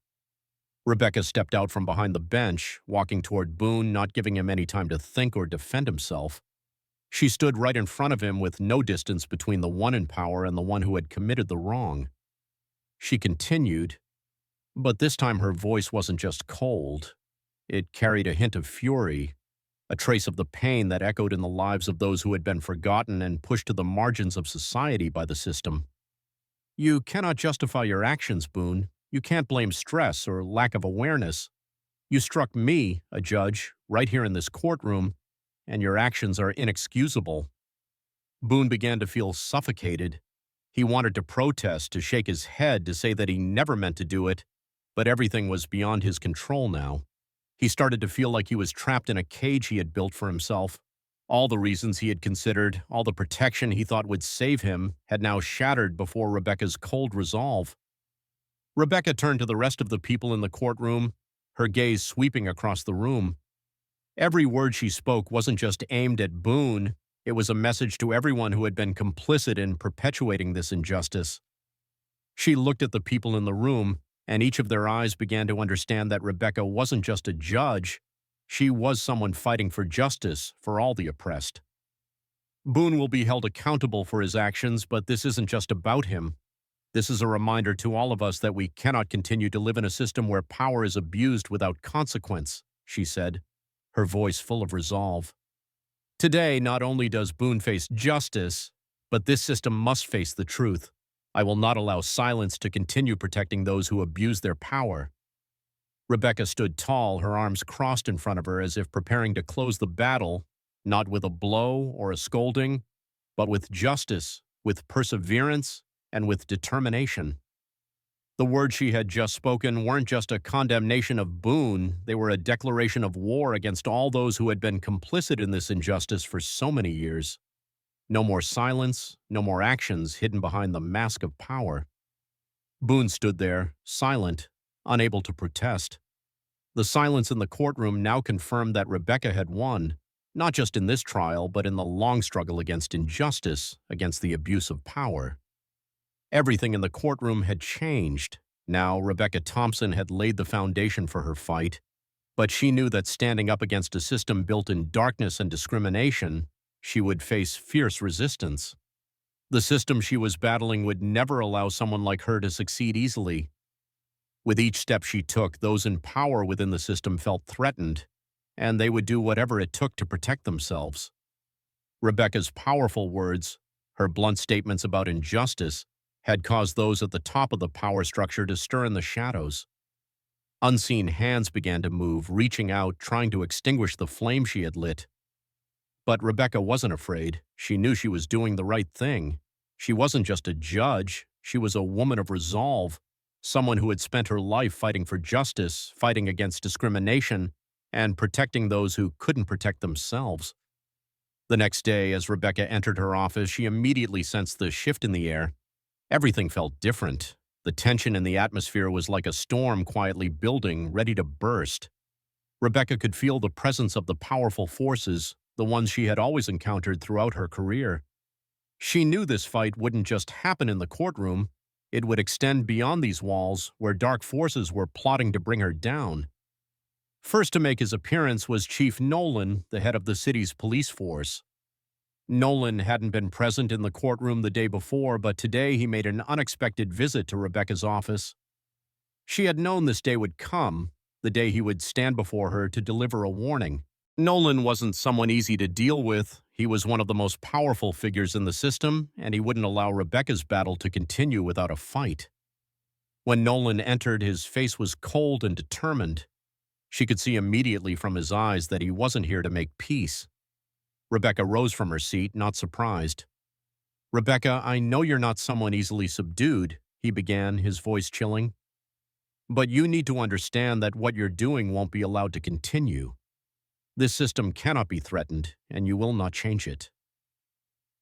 S1: Rebecca stepped out from behind the bench, walking toward Boone, not giving him any time to think or defend himself. She stood right in front of him with no distance between the one in power and the one who had committed the wrong. She continued, but this time her voice wasn't just cold. It carried a hint of fury, a trace of the pain that echoed in the lives of those who had been forgotten and pushed to the margins of society by the system. You cannot justify your actions, Boone. You can't blame stress or lack of awareness. You struck me, a judge, right here in this courtroom, and your actions are inexcusable. Boone began to feel suffocated. He wanted to protest, to shake his head, to say that he never meant to do it, but everything was beyond his control now. He started to feel like he was trapped in a cage he had built for himself. All the reasons he had considered, all the protection he thought would save him, had now shattered before Rebecca's cold resolve. Rebecca turned to the rest of the people in the courtroom, her gaze sweeping across the room. Every word she spoke wasn't just aimed at Boone, it was a message to everyone who had been complicit in perpetuating this injustice. She looked at the people in the room, and each of their eyes began to understand that Rebecca wasn't just a judge, she was someone fighting for justice for all the oppressed. Boone will be held accountable for his actions, but this isn't just about him. This is a reminder to all of us that we cannot continue to live in a system where power is abused without consequence, she said, her voice full of resolve. Today, not only does Boone face justice, but this system must face the truth. I will not allow silence to continue protecting those who abuse their power. Rebecca stood tall, her arms crossed in front of her as if preparing to close the battle, not with a blow or a scolding, but with justice, with perseverance, and with determination. The words she had just spoken weren't just a condemnation of Boone, they were a declaration of war against all those who had been complicit in this injustice for so many years. No more silence, no more actions hidden behind the mask of power. Boone stood there, silent, unable to protest. The silence in the courtroom now confirmed that Rebecca had won, not just in this trial, but in the long struggle against injustice, against the abuse of power. Everything in the courtroom had changed. Now Rebecca Thompson had laid the foundation for her fight, but she knew that standing up against a system built in darkness and discrimination, she would face fierce resistance. The system she was battling would never allow someone like her to succeed easily. With each step she took, those in power within the system felt threatened, and they would do whatever it took to protect themselves. Rebecca's powerful words, her blunt statements about injustice, had caused those at the top of the power structure to stir in the shadows. Unseen hands began to move, reaching out, trying to extinguish the flame she had lit. But Rebecca wasn't afraid. She knew she was doing the right thing. She wasn't just a judge. She was a woman of resolve, someone who had spent her life fighting for justice, fighting against discrimination, and protecting those who couldn't protect themselves. The next day, as Rebecca entered her office, she immediately sensed the shift in the air. Everything felt different. The tension in the atmosphere was like a storm quietly building, ready to burst. Rebecca could feel the presence of the powerful forces, the ones she had always encountered throughout her career. She knew this fight wouldn't just happen in the courtroom. It would extend beyond these walls, where dark forces were plotting to bring her down. First to make his appearance was Chief Nolan, the head of the city's police force. Nolan hadn't been present in the courtroom the day before, but today he made an unexpected visit to Rebecca's office. She had known this day would come, the day he would stand before her to deliver a warning. Nolan wasn't someone easy to deal with. He was one of the most powerful figures in the system, and he wouldn't allow Rebecca's battle to continue without a fight. When Nolan entered, his face was cold and determined. She could see immediately from his eyes that he wasn't here to make peace. Rebecca rose from her seat, not surprised. "Rebecca, I know you're not someone easily subdued," he began, his voice chilling. "But you need to understand that what you're doing won't be allowed to continue. This system cannot be threatened, and you will not change it."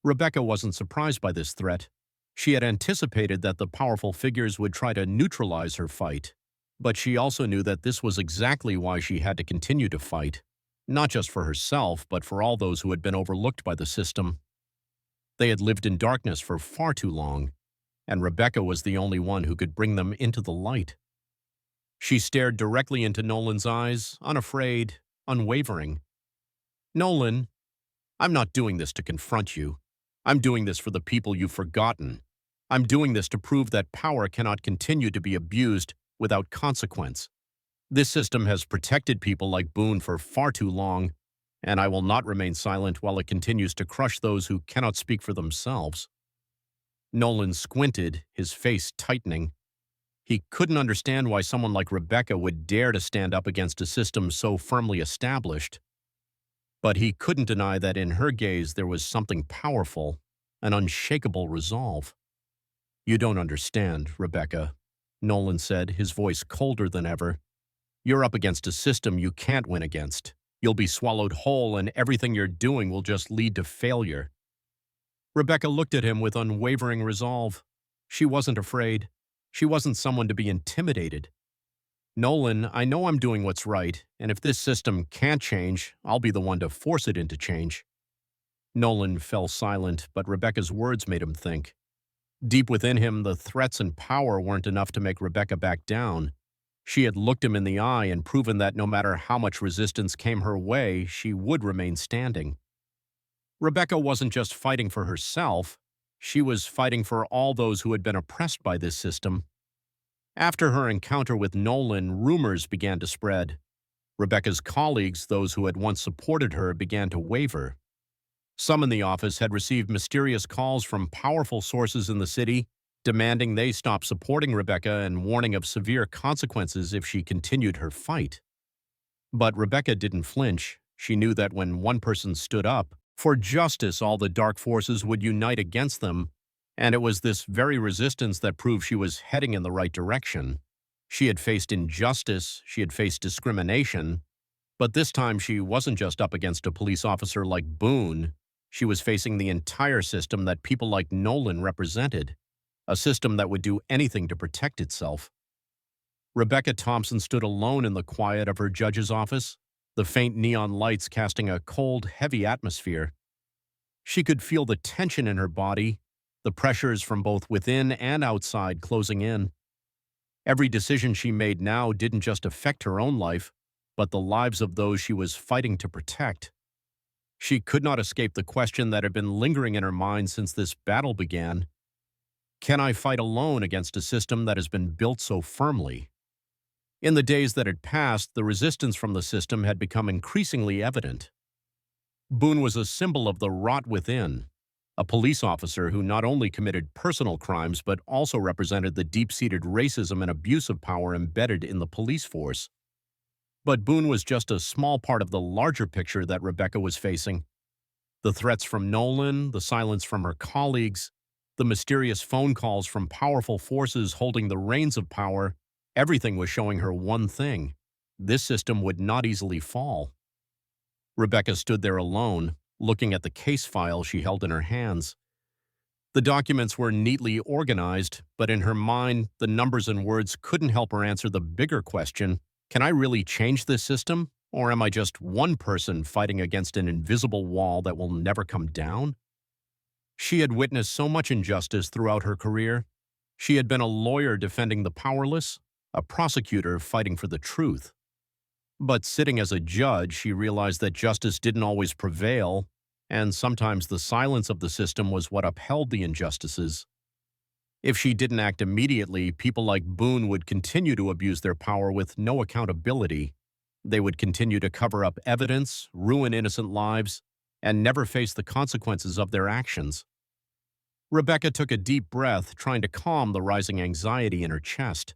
S1: Rebecca wasn't surprised by this threat. She had anticipated that the powerful figures would try to neutralize her fight. But she also knew that this was exactly why she had to continue to fight, not just for herself, but for all those who had been overlooked by the system. They had lived in darkness for far too long, and Rebecca was the only one who could bring them into the light. She stared directly into Nolan's eyes, unafraid, unwavering. "Nolan, I'm not doing this to confront you. I'm doing this for the people you've forgotten. I'm doing this to prove that power cannot continue to be abused without consequence. This system has protected people like Boone for far too long, and I will not remain silent while it continues to crush those who cannot speak for themselves." Nolan squinted, his face tightening. He couldn't understand why someone like Rebecca would dare to stand up against a system so firmly established. But he couldn't deny that in her gaze there was something powerful, an unshakable resolve. "You don't understand, Rebecca," Nolan said, his voice colder than ever. "You're up against a system you can't win against. You'll be swallowed whole, and everything you're doing will just lead to failure." Rebecca looked at him with unwavering resolve. She wasn't afraid. She wasn't someone to be intimidated. "Nolan, I know I'm doing what's right, and if this system can't change, I'll be the one to force it into change." Nolan fell silent, but Rebecca's words made him think. Deep within him, the threats and power weren't enough to make Rebecca back down. She had looked him in the eye and proven that no matter how much resistance came her way, she would remain standing. Rebecca wasn't just fighting for herself, she was fighting for all those who had been oppressed by this system. After her encounter with Nolan, rumors began to spread. Rebecca's colleagues, those who had once supported her, began to waver. Some in the office had received mysterious calls from powerful sources in the city, demanding they stop supporting Rebecca and warning of severe consequences if she continued her fight. But Rebecca didn't flinch. She knew that when one person stood up for justice, all the dark forces would unite against them, and it was this very resistance that proved she was heading in the right direction. She had faced injustice, she had faced discrimination, but this time she wasn't just up against a police officer like Boone. She was facing the entire system that people like Nolan represented, a system that would do anything to protect itself. Rebecca Thompson stood alone in the quiet of her judge's office, the faint neon lights casting a cold, heavy atmosphere. She could feel the tension in her body, the pressures from both within and outside closing in. Every decision she made now didn't just affect her own life, but the lives of those she was fighting to protect. She could not escape the question that had been lingering in her mind since this battle began. Can I fight alone against a system that has been built so firmly? In the days that had passed, the resistance from the system had become increasingly evident. Boone was a symbol of the rot within, a police officer who not only committed personal crimes but also represented the deep-seated racism and abuse of power embedded in the police force. But Boone was just a small part of the larger picture that Rebecca was facing. The threats from Nolan, the silence from her colleagues, the mysterious phone calls from powerful forces holding the reins of power, everything was showing her one thing: this system would not easily fall. Rebecca stood there alone, looking at the case file she held in her hands. The documents were neatly organized, but in her mind, the numbers and words couldn't help her answer the bigger question: can I really change this system, or am I just one person fighting against an invisible wall that will never come down? She had witnessed so much injustice throughout her career. She had been a lawyer defending the powerless, a prosecutor fighting for the truth. But sitting as a judge, she realized that justice didn't always prevail, and sometimes the silence of the system was what upheld the injustices. If she didn't act immediately, people like Boone would continue to abuse their power with no accountability. They would continue to cover up evidence, ruin innocent lives, and never face the consequences of their actions. Rebecca took a deep breath, trying to calm the rising anxiety in her chest.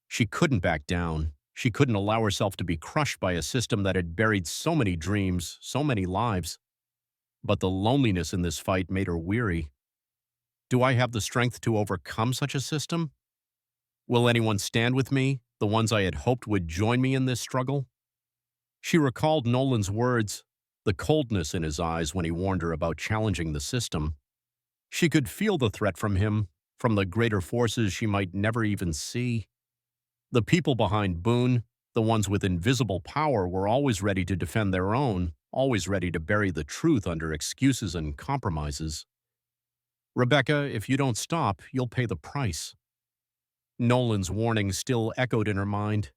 S1: She couldn't back down. She couldn't allow herself to be crushed by a system that had buried so many dreams, so many lives. But the loneliness in this fight made her weary. Do I have the strength to overcome such a system? Will anyone stand with me, the ones I had hoped would join me in this struggle? She recalled Nolan's words, the coldness in his eyes when he warned her about challenging the system. She could feel the threat from him, from the greater forces she might never even see. The people behind Boone, the ones with invisible power, were always ready to defend their own, always ready to bury the truth under excuses and compromises. Rebecca, if you don't stop, you'll pay the price. Nolan's warning still echoed in her mind.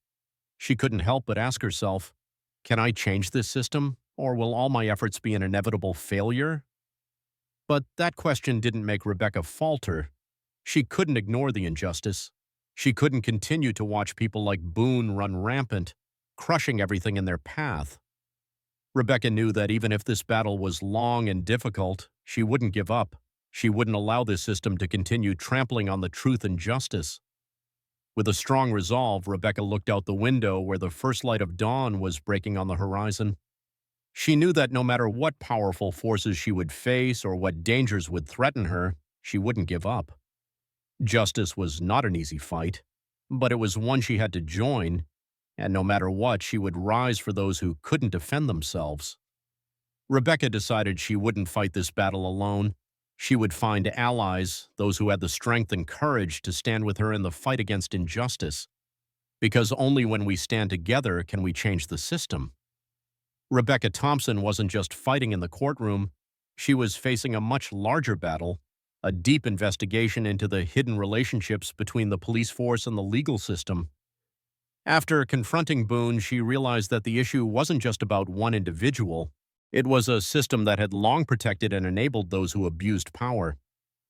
S1: She couldn't help but ask herself, can I change this system, or will all my efforts be an inevitable failure? But that question didn't make Rebecca falter. She couldn't ignore the injustice. She couldn't continue to watch people like Boone run rampant, crushing everything in their path. Rebecca knew that even if this battle was long and difficult, she wouldn't give up. She wouldn't allow this system to continue trampling on the truth and justice. With a strong resolve, Rebecca looked out the window where the first light of dawn was breaking on the horizon. She knew that no matter what powerful forces she would face or what dangers would threaten her, she wouldn't give up. Justice was not an easy fight, but it was one she had to join, and no matter what, she would rise for those who couldn't defend themselves. Rebecca decided she wouldn't fight this battle alone. She would find allies, those who had the strength and courage to stand with her in the fight against injustice. Because only when we stand together can we change the system. Rebecca Thompson wasn't just fighting in the courtroom. She was facing a much larger battle, a deep investigation into the hidden relationships between the police force and the legal system. After confronting Boone, she realized that the issue wasn't just about one individual. It was a system that had long protected and enabled those who abused power.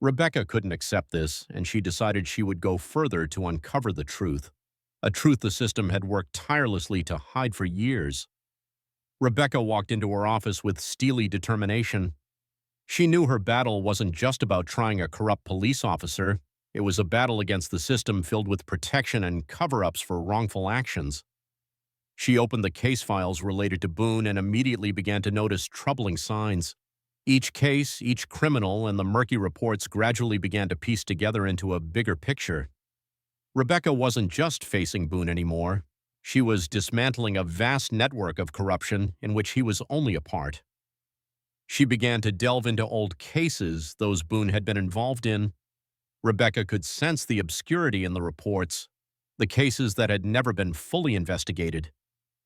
S1: Rebecca couldn't accept this, and she decided she would go further to uncover the truth, a truth the system had worked tirelessly to hide for years. Rebecca walked into her office with steely determination. She knew her battle wasn't just about trying a corrupt police officer. It was a battle against the system filled with protection and cover-ups for wrongful actions. She opened the case files related to Boone and immediately began to notice troubling signs. Each case, each criminal, and the murky reports gradually began to piece together into a bigger picture. Rebecca wasn't just facing Boone anymore. She was dismantling a vast network of corruption in which he was only a part. She began to delve into old cases those Boone had been involved in. Rebecca could sense the obscurity in the reports, the cases that had never been fully investigated.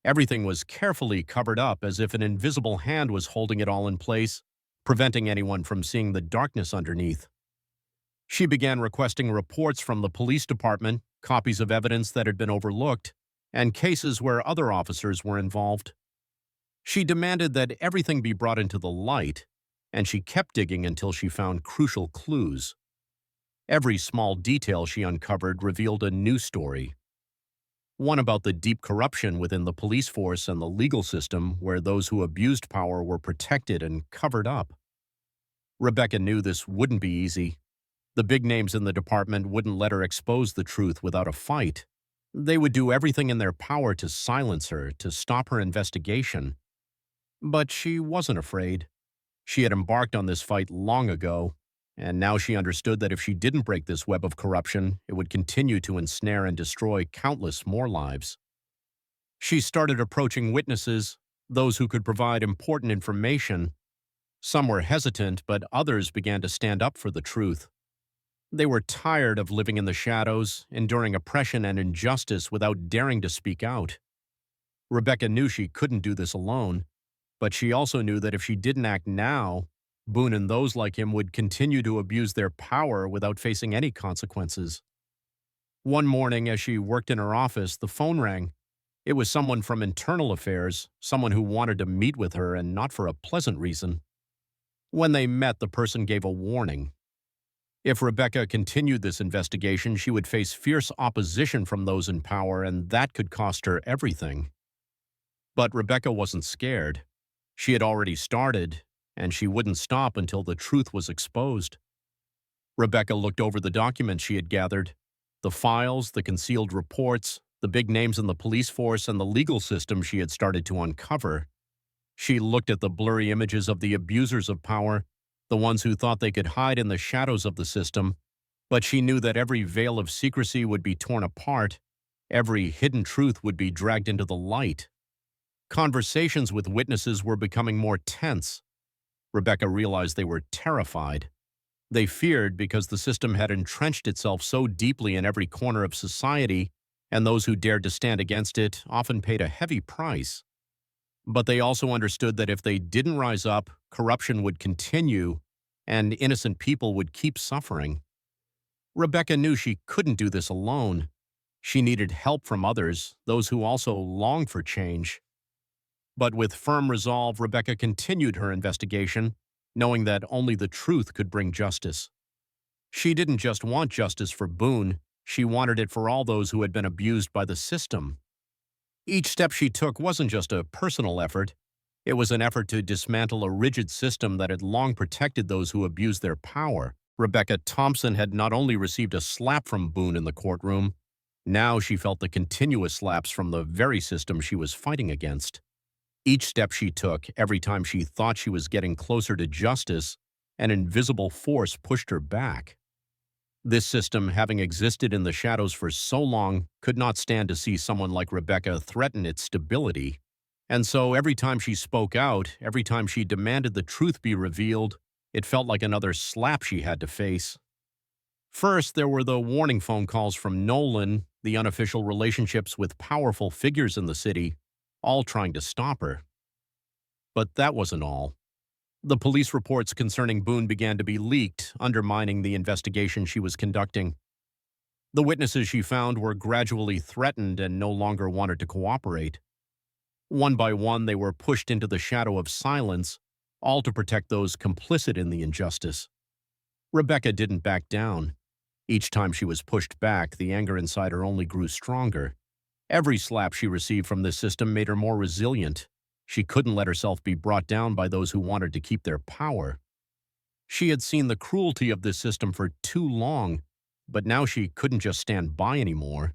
S1: Everything was carefully covered up as if an invisible hand was holding it all in place, preventing anyone from seeing the darkness underneath. She began requesting reports from the police department, copies of evidence that had been overlooked, and cases where other officers were involved. She demanded that everything be brought into the light, and she kept digging until she found crucial clues. Every small detail she uncovered revealed a new story. One about the deep corruption within the police force and the legal system where those who abused power were protected and covered up. Rebecca knew this wouldn't be easy. The big names in the department wouldn't let her expose the truth without a fight. They would do everything in their power to silence her, to stop her investigation. But she wasn't afraid. She had embarked on this fight long ago, and now she understood that if she didn't break this web of corruption, it would continue to ensnare and destroy countless more lives. She started approaching witnesses, those who could provide important information. Some were hesitant, but others began to stand up for the truth. They were tired of living in the shadows, enduring oppression and injustice without daring to speak out. Rebecca knew she couldn't do this alone, but she also knew that if she didn't act now, Boone and those like him would continue to abuse their power without facing any consequences. One morning, as she worked in her office, the phone rang. It was someone from Internal Affairs, someone who wanted to meet with her and not for a pleasant reason. When they met, the person gave a warning. If Rebecca continued this investigation, she would face fierce opposition from those in power, and that could cost her everything. But Rebecca wasn't scared. She had already started, and she wouldn't stop until the truth was exposed. Rebecca looked over the documents she had gathered, the files, the concealed reports, the big names in the police force, and the legal system she had started to uncover. She looked at the blurry images of the abusers of power, the ones who thought they could hide in the shadows of the system, but she knew that every veil of secrecy would be torn apart, every hidden truth would be dragged into the light. Conversations with witnesses were becoming more tense. Rebecca realized they were terrified. They feared because the system had entrenched itself so deeply in every corner of society, and those who dared to stand against it often paid a heavy price. But they also understood that if they didn't rise up, corruption would continue and innocent people would keep suffering. Rebecca knew she couldn't do this alone. She needed help from others, those who also longed for change. But with firm resolve, Rebecca continued her investigation, knowing that only the truth could bring justice. She didn't just want justice for Boone, she wanted it for all those who had been abused by the system. Each step she took wasn't just a personal effort, it was an effort to dismantle a rigid system that had long protected those who abused their power. Rebecca Thompson had not only received a slap from Boone in the courtroom, now she felt the continuous slaps from the very system she was fighting against. Each step she took, every time she thought she was getting closer to justice, an invisible force pushed her back. This system, having existed in the shadows for so long, could not stand to see someone like Rebecca threaten its stability. And so every time she spoke out, every time she demanded the truth be revealed, it felt like another slap she had to face. First, there were the warning phone calls from Nolan, the unofficial relationships with powerful figures in the city, all trying to stop her. But that wasn't all. The police reports concerning Boone began to be leaked, undermining the investigation she was conducting. The witnesses she found were gradually threatened and no longer wanted to cooperate. One by one, they were pushed into the shadow of silence, all to protect those complicit in the injustice. Rebecca didn't back down. Each time she was pushed back, the anger inside her only grew stronger. Every slap she received from this system made her more resilient. She couldn't let herself be brought down by those who wanted to keep their power. She had seen the cruelty of this system for too long, but now she couldn't just stand by anymore.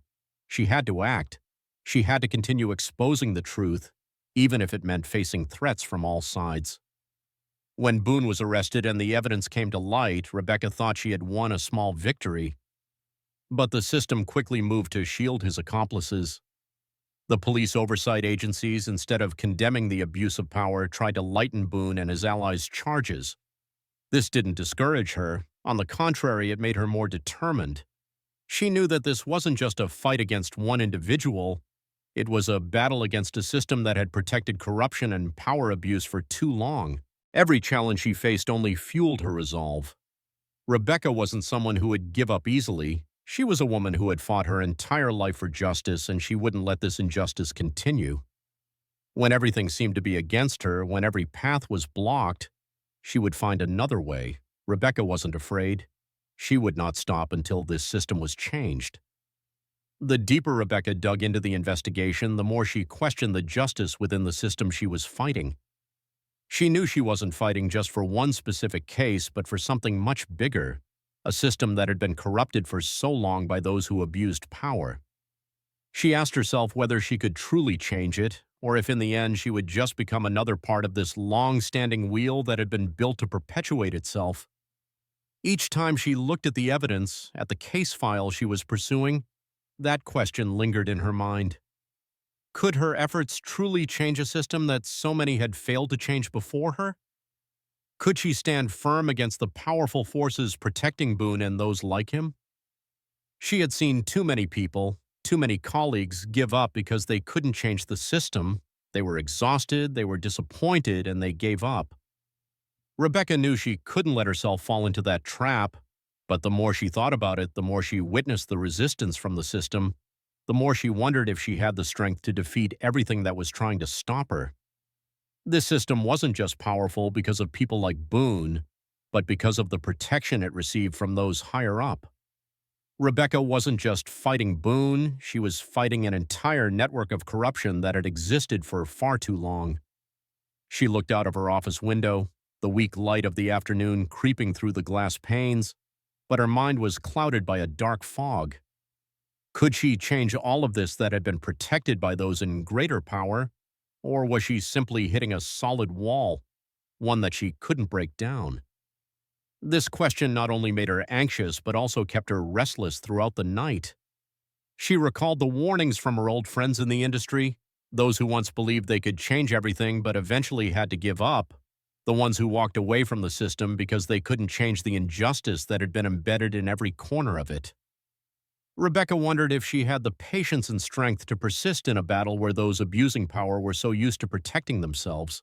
S1: She had to act. She had to continue exposing the truth, even if it meant facing threats from all sides. When Boone was arrested and the evidence came to light, Rebecca thought she had won a small victory. But the system quickly moved to shield his accomplices. The police oversight agencies, instead of condemning the abuse of power, tried to lighten Boone and his allies' charges. This didn't discourage her. On the contrary, it made her more determined. She knew that this wasn't just a fight against one individual. It was a battle against a system that had protected corruption and power abuse for too long. Every challenge she faced only fueled her resolve. Rebecca wasn't someone who would give up easily. She was a woman who had fought her entire life for justice, and she wouldn't let this injustice continue. When everything seemed to be against her, when every path was blocked, she would find another way. Rebecca wasn't afraid. She would not stop until this system was changed. The deeper Rebecca dug into the investigation, the more she questioned the justice within the system she was fighting. She knew she wasn't fighting just for one specific case, but for something much bigger. A system that had been corrupted for so long by those who abused power. She asked herself whether she could truly change it, or if in the end she would just become another part of this long-standing wheel that had been built to perpetuate itself. Each time she looked at the evidence, at the case file she was pursuing, that question lingered in her mind. Could her efforts truly change a system that so many had failed to change before her? Could she stand firm against the powerful forces protecting Boone and those like him? She had seen too many people, too many colleagues give up because they couldn't change the system. They were exhausted, they were disappointed, and they gave up. Rebecca knew she couldn't let herself fall into that trap, but the more she thought about it, the more she witnessed the resistance from the system, the more she wondered if she had the strength to defeat everything that was trying to stop her. This system wasn't just powerful because of people like Boone, but because of the protection it received from those higher up. Rebecca wasn't just fighting Boone, she was fighting an entire network of corruption that had existed for far too long. She looked out of her office window, the weak light of the afternoon creeping through the glass panes, but her mind was clouded by a dark fog. Could she change all of this that had been protected by those in greater power? Or was she simply hitting a solid wall, one that she couldn't break down? This question not only made her anxious, but also kept her restless throughout the night. She recalled the warnings from her old friends in the industry, those who once believed they could change everything but eventually had to give up, the ones who walked away from the system because they couldn't change the injustice that had been embedded in every corner of it. Rebecca wondered if she had the patience and strength to persist in a battle where those abusing power were so used to protecting themselves.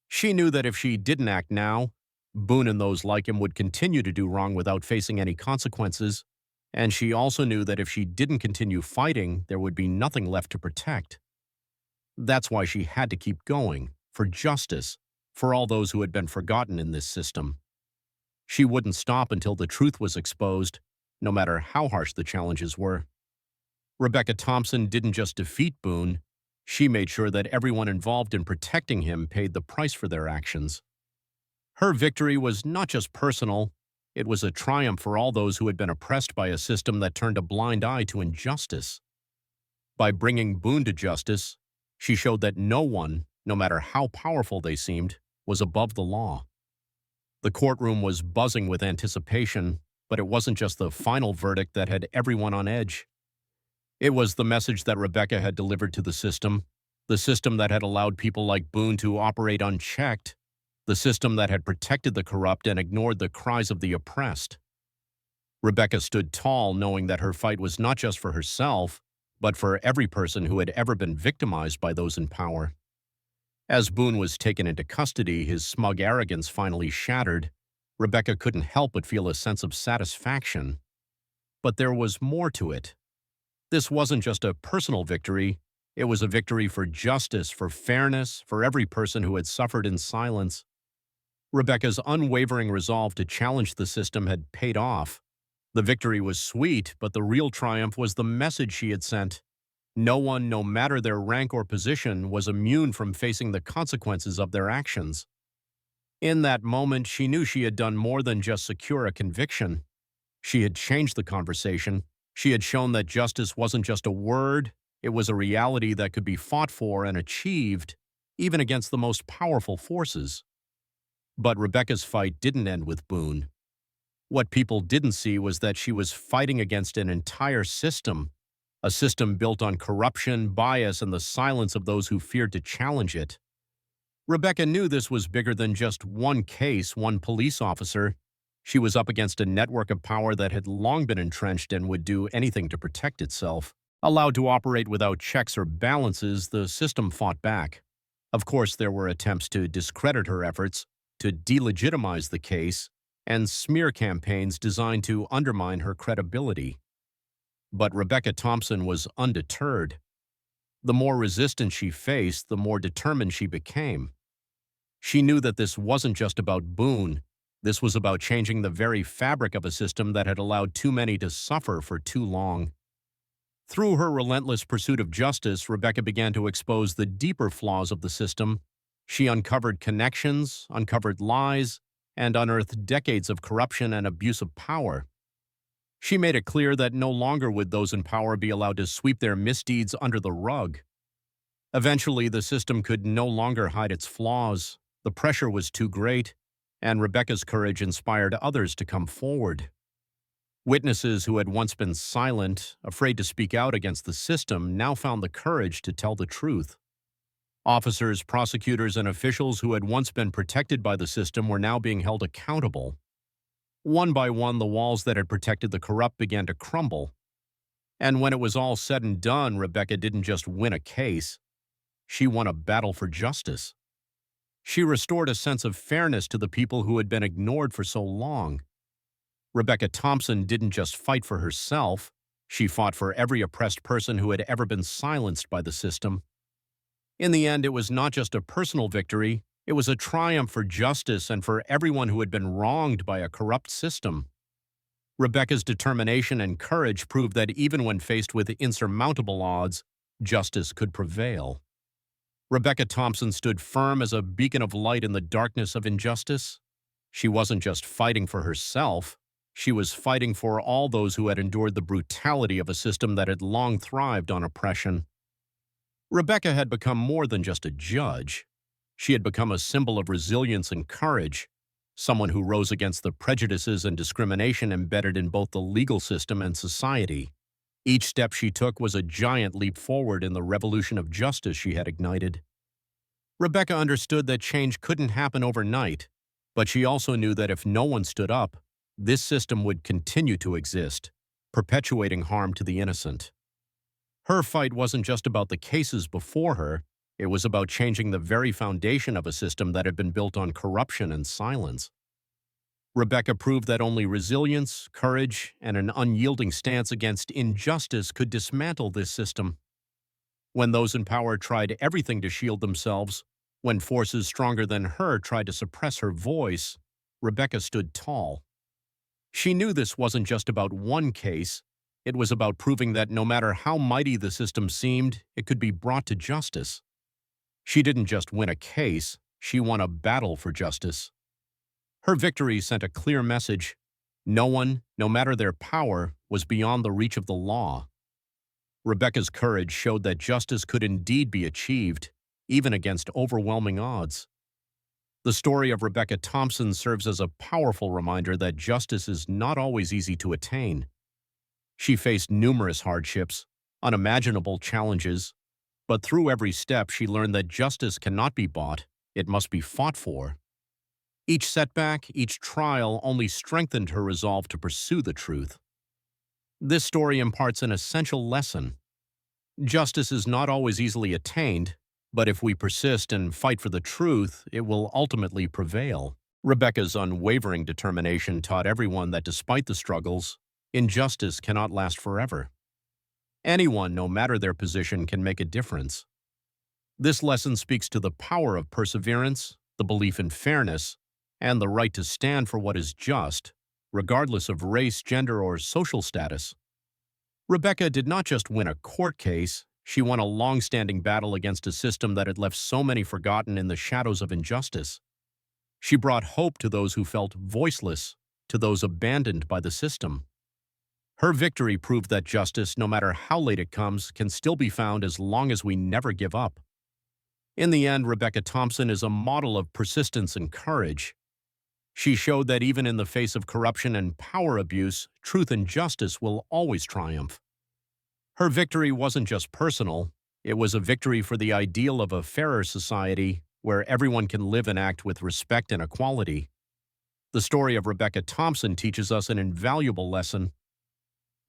S1: She knew that if she didn't act now, Boone and those like him would continue to do wrong without facing any consequences, and she also knew that if she didn't continue fighting, there would be nothing left to protect. That's why she had to keep going, for justice, for all those who had been forgotten in this system. She wouldn't stop until the truth was exposed, no matter how harsh the challenges were. Rebecca Thompson didn't just defeat Boone, she made sure that everyone involved in protecting him paid the price for their actions. Her victory was not just personal, it was a triumph for all those who had been oppressed by a system that turned a blind eye to injustice. By bringing Boone to justice, she showed that no one, no matter how powerful they seemed, was above the law. The courtroom was buzzing with anticipation, but it wasn't just the final verdict that had everyone on edge. It was the message that Rebecca had delivered to the system that had allowed people like Boone to operate unchecked, the system that had protected the corrupt and ignored the cries of the oppressed. Rebecca stood tall, knowing that her fight was not just for herself, but for every person who had ever been victimized by those in power. As Boone was taken into custody, his smug arrogance finally shattered, Rebecca couldn't help but feel a sense of satisfaction. But there was more to it. This wasn't just a personal victory, it was a victory for justice, for fairness, for every person who had suffered in silence. Rebecca's unwavering resolve to challenge the system had paid off. The victory was sweet, but the real triumph was the message she had sent. No one, no matter their rank or position, was immune from facing the consequences of their actions. In that moment, she knew she had done more than just secure a conviction. She had changed the conversation. She had shown that justice wasn't just a word, it was a reality that could be fought for and achieved, even against the most powerful forces. But Rebecca's fight didn't end with Boone. What people didn't see was that she was fighting against an entire system, a system built on corruption, bias, and the silence of those who feared to challenge it. Rebecca knew this was bigger than just one case, one police officer. She was up against a network of power that had long been entrenched and would do anything to protect itself. Allowed to operate without checks or balances, the system fought back. Of course, there were attempts to discredit her efforts, to delegitimize the case, and smear campaigns designed to undermine her credibility. But Rebecca Thompson was undeterred. The more resistance she faced, the more determined she became. She knew that this wasn't just about Boone. This was about changing the very fabric of a system that had allowed too many to suffer for too long. Through her relentless pursuit of justice, Rebecca began to expose the deeper flaws of the system. She uncovered connections, uncovered lies, and unearthed decades of corruption and abuse of power. She made it clear that no longer would those in power be allowed to sweep their misdeeds under the rug. Eventually, the system could no longer hide its flaws. The pressure was too great, and Rebecca's courage inspired others to come forward. Witnesses who had once been silent, afraid to speak out against the system, now found the courage to tell the truth. Officers, prosecutors, and officials who had once been protected by the system were now being held accountable. One by one, the walls that had protected the corrupt began to crumble. And when it was all said and done, Rebecca didn't just win a case. She won a battle for justice. She restored a sense of fairness to the people who had been ignored for so long. Rebecca Thompson didn't just fight for herself, she fought for every oppressed person who had ever been silenced by the system. In the end, it was not just a personal victory, it was a triumph for justice and for everyone who had been wronged by a corrupt system. Rebecca's determination and courage proved that even when faced with insurmountable odds, justice could prevail. Rebecca Thompson stood firm as a beacon of light in the darkness of injustice. She wasn't just fighting for herself, she was fighting for all those who had endured the brutality of a system that had long thrived on oppression. Rebecca had become more than just a judge. She had become a symbol of resilience and courage, someone who rose against the prejudices and discrimination embedded in both the legal system and society. Each step she took was a giant leap forward in the revolution of justice she had ignited. Rebecca understood that change couldn't happen overnight, but she also knew that if no one stood up, this system would continue to exist, perpetuating harm to the innocent. Her fight wasn't just about the cases before her, it was about changing the very foundation of a system that had been built on corruption and silence. Rebecca proved that only resilience, courage, and an unyielding stance against injustice could dismantle this system. When those in power tried everything to shield themselves, when forces stronger than her tried to suppress her voice, Rebecca stood tall. She knew this wasn't just about one case, it was about proving that no matter how mighty the system seemed, it could be brought to justice. She didn't just win a case, she won a battle for justice. Her victory sent a clear message. No one, no matter their power, was beyond the reach of the law. Rebecca's courage showed that justice could indeed be achieved, even against overwhelming odds. The story of Rebecca Thompson serves as a powerful reminder that justice is not always easy to attain. She faced numerous hardships, unimaginable challenges, but through every step she learned that justice cannot be bought, it must be fought for. Each setback, each trial only strengthened her resolve to pursue the truth. This story imparts an essential lesson. Justice is not always easily attained, but if we persist and fight for the truth, it will ultimately prevail. Rebecca's unwavering determination taught everyone that despite the struggles, injustice cannot last forever. Anyone, no matter their position, can make a difference. This lesson speaks to the power of perseverance, the belief in fairness, and the right to stand for what is just, regardless of race, gender, or social status. Rebecca did not just win a court case, she won a long-standing battle against a system that had left so many forgotten in the shadows of injustice. She brought hope to those who felt voiceless, to those abandoned by the system. Her victory proved that justice, no matter how late it comes, can still be found as long as we never give up. In the end, Rebecca Thompson is a model of persistence and courage. She showed that even in the face of corruption and power abuse, truth and justice will always triumph. Her victory wasn't just personal, it was a victory for the ideal of a fairer society where everyone can live and act with respect and equality. The story of Rebecca Thompson teaches us an invaluable lesson.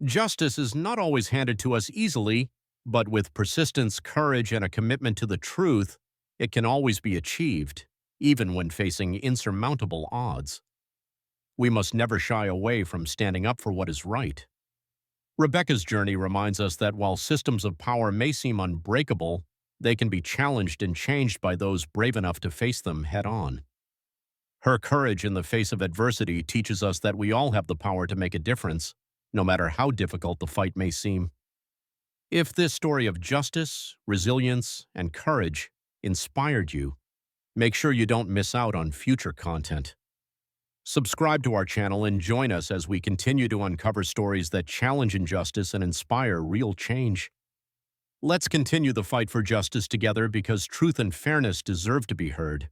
S1: Justice is not always handed to us easily, but with persistence, courage, and a commitment to the truth, it can always be achieved, even when facing insurmountable odds. We must never shy away from standing up for what is right. Rebecca's journey reminds us that while systems of power may seem unbreakable, they can be challenged and changed by those brave enough to face them head-on. Her courage in the face of adversity teaches us that we all have the power to make a difference, no matter how difficult the fight may seem. If this story of justice, resilience, and courage inspired you, make sure you don't miss out on future content. Subscribe to our channel and join us as we continue to uncover stories that challenge injustice and inspire real change. Let's continue the fight for justice together because truth and fairness deserve to be heard.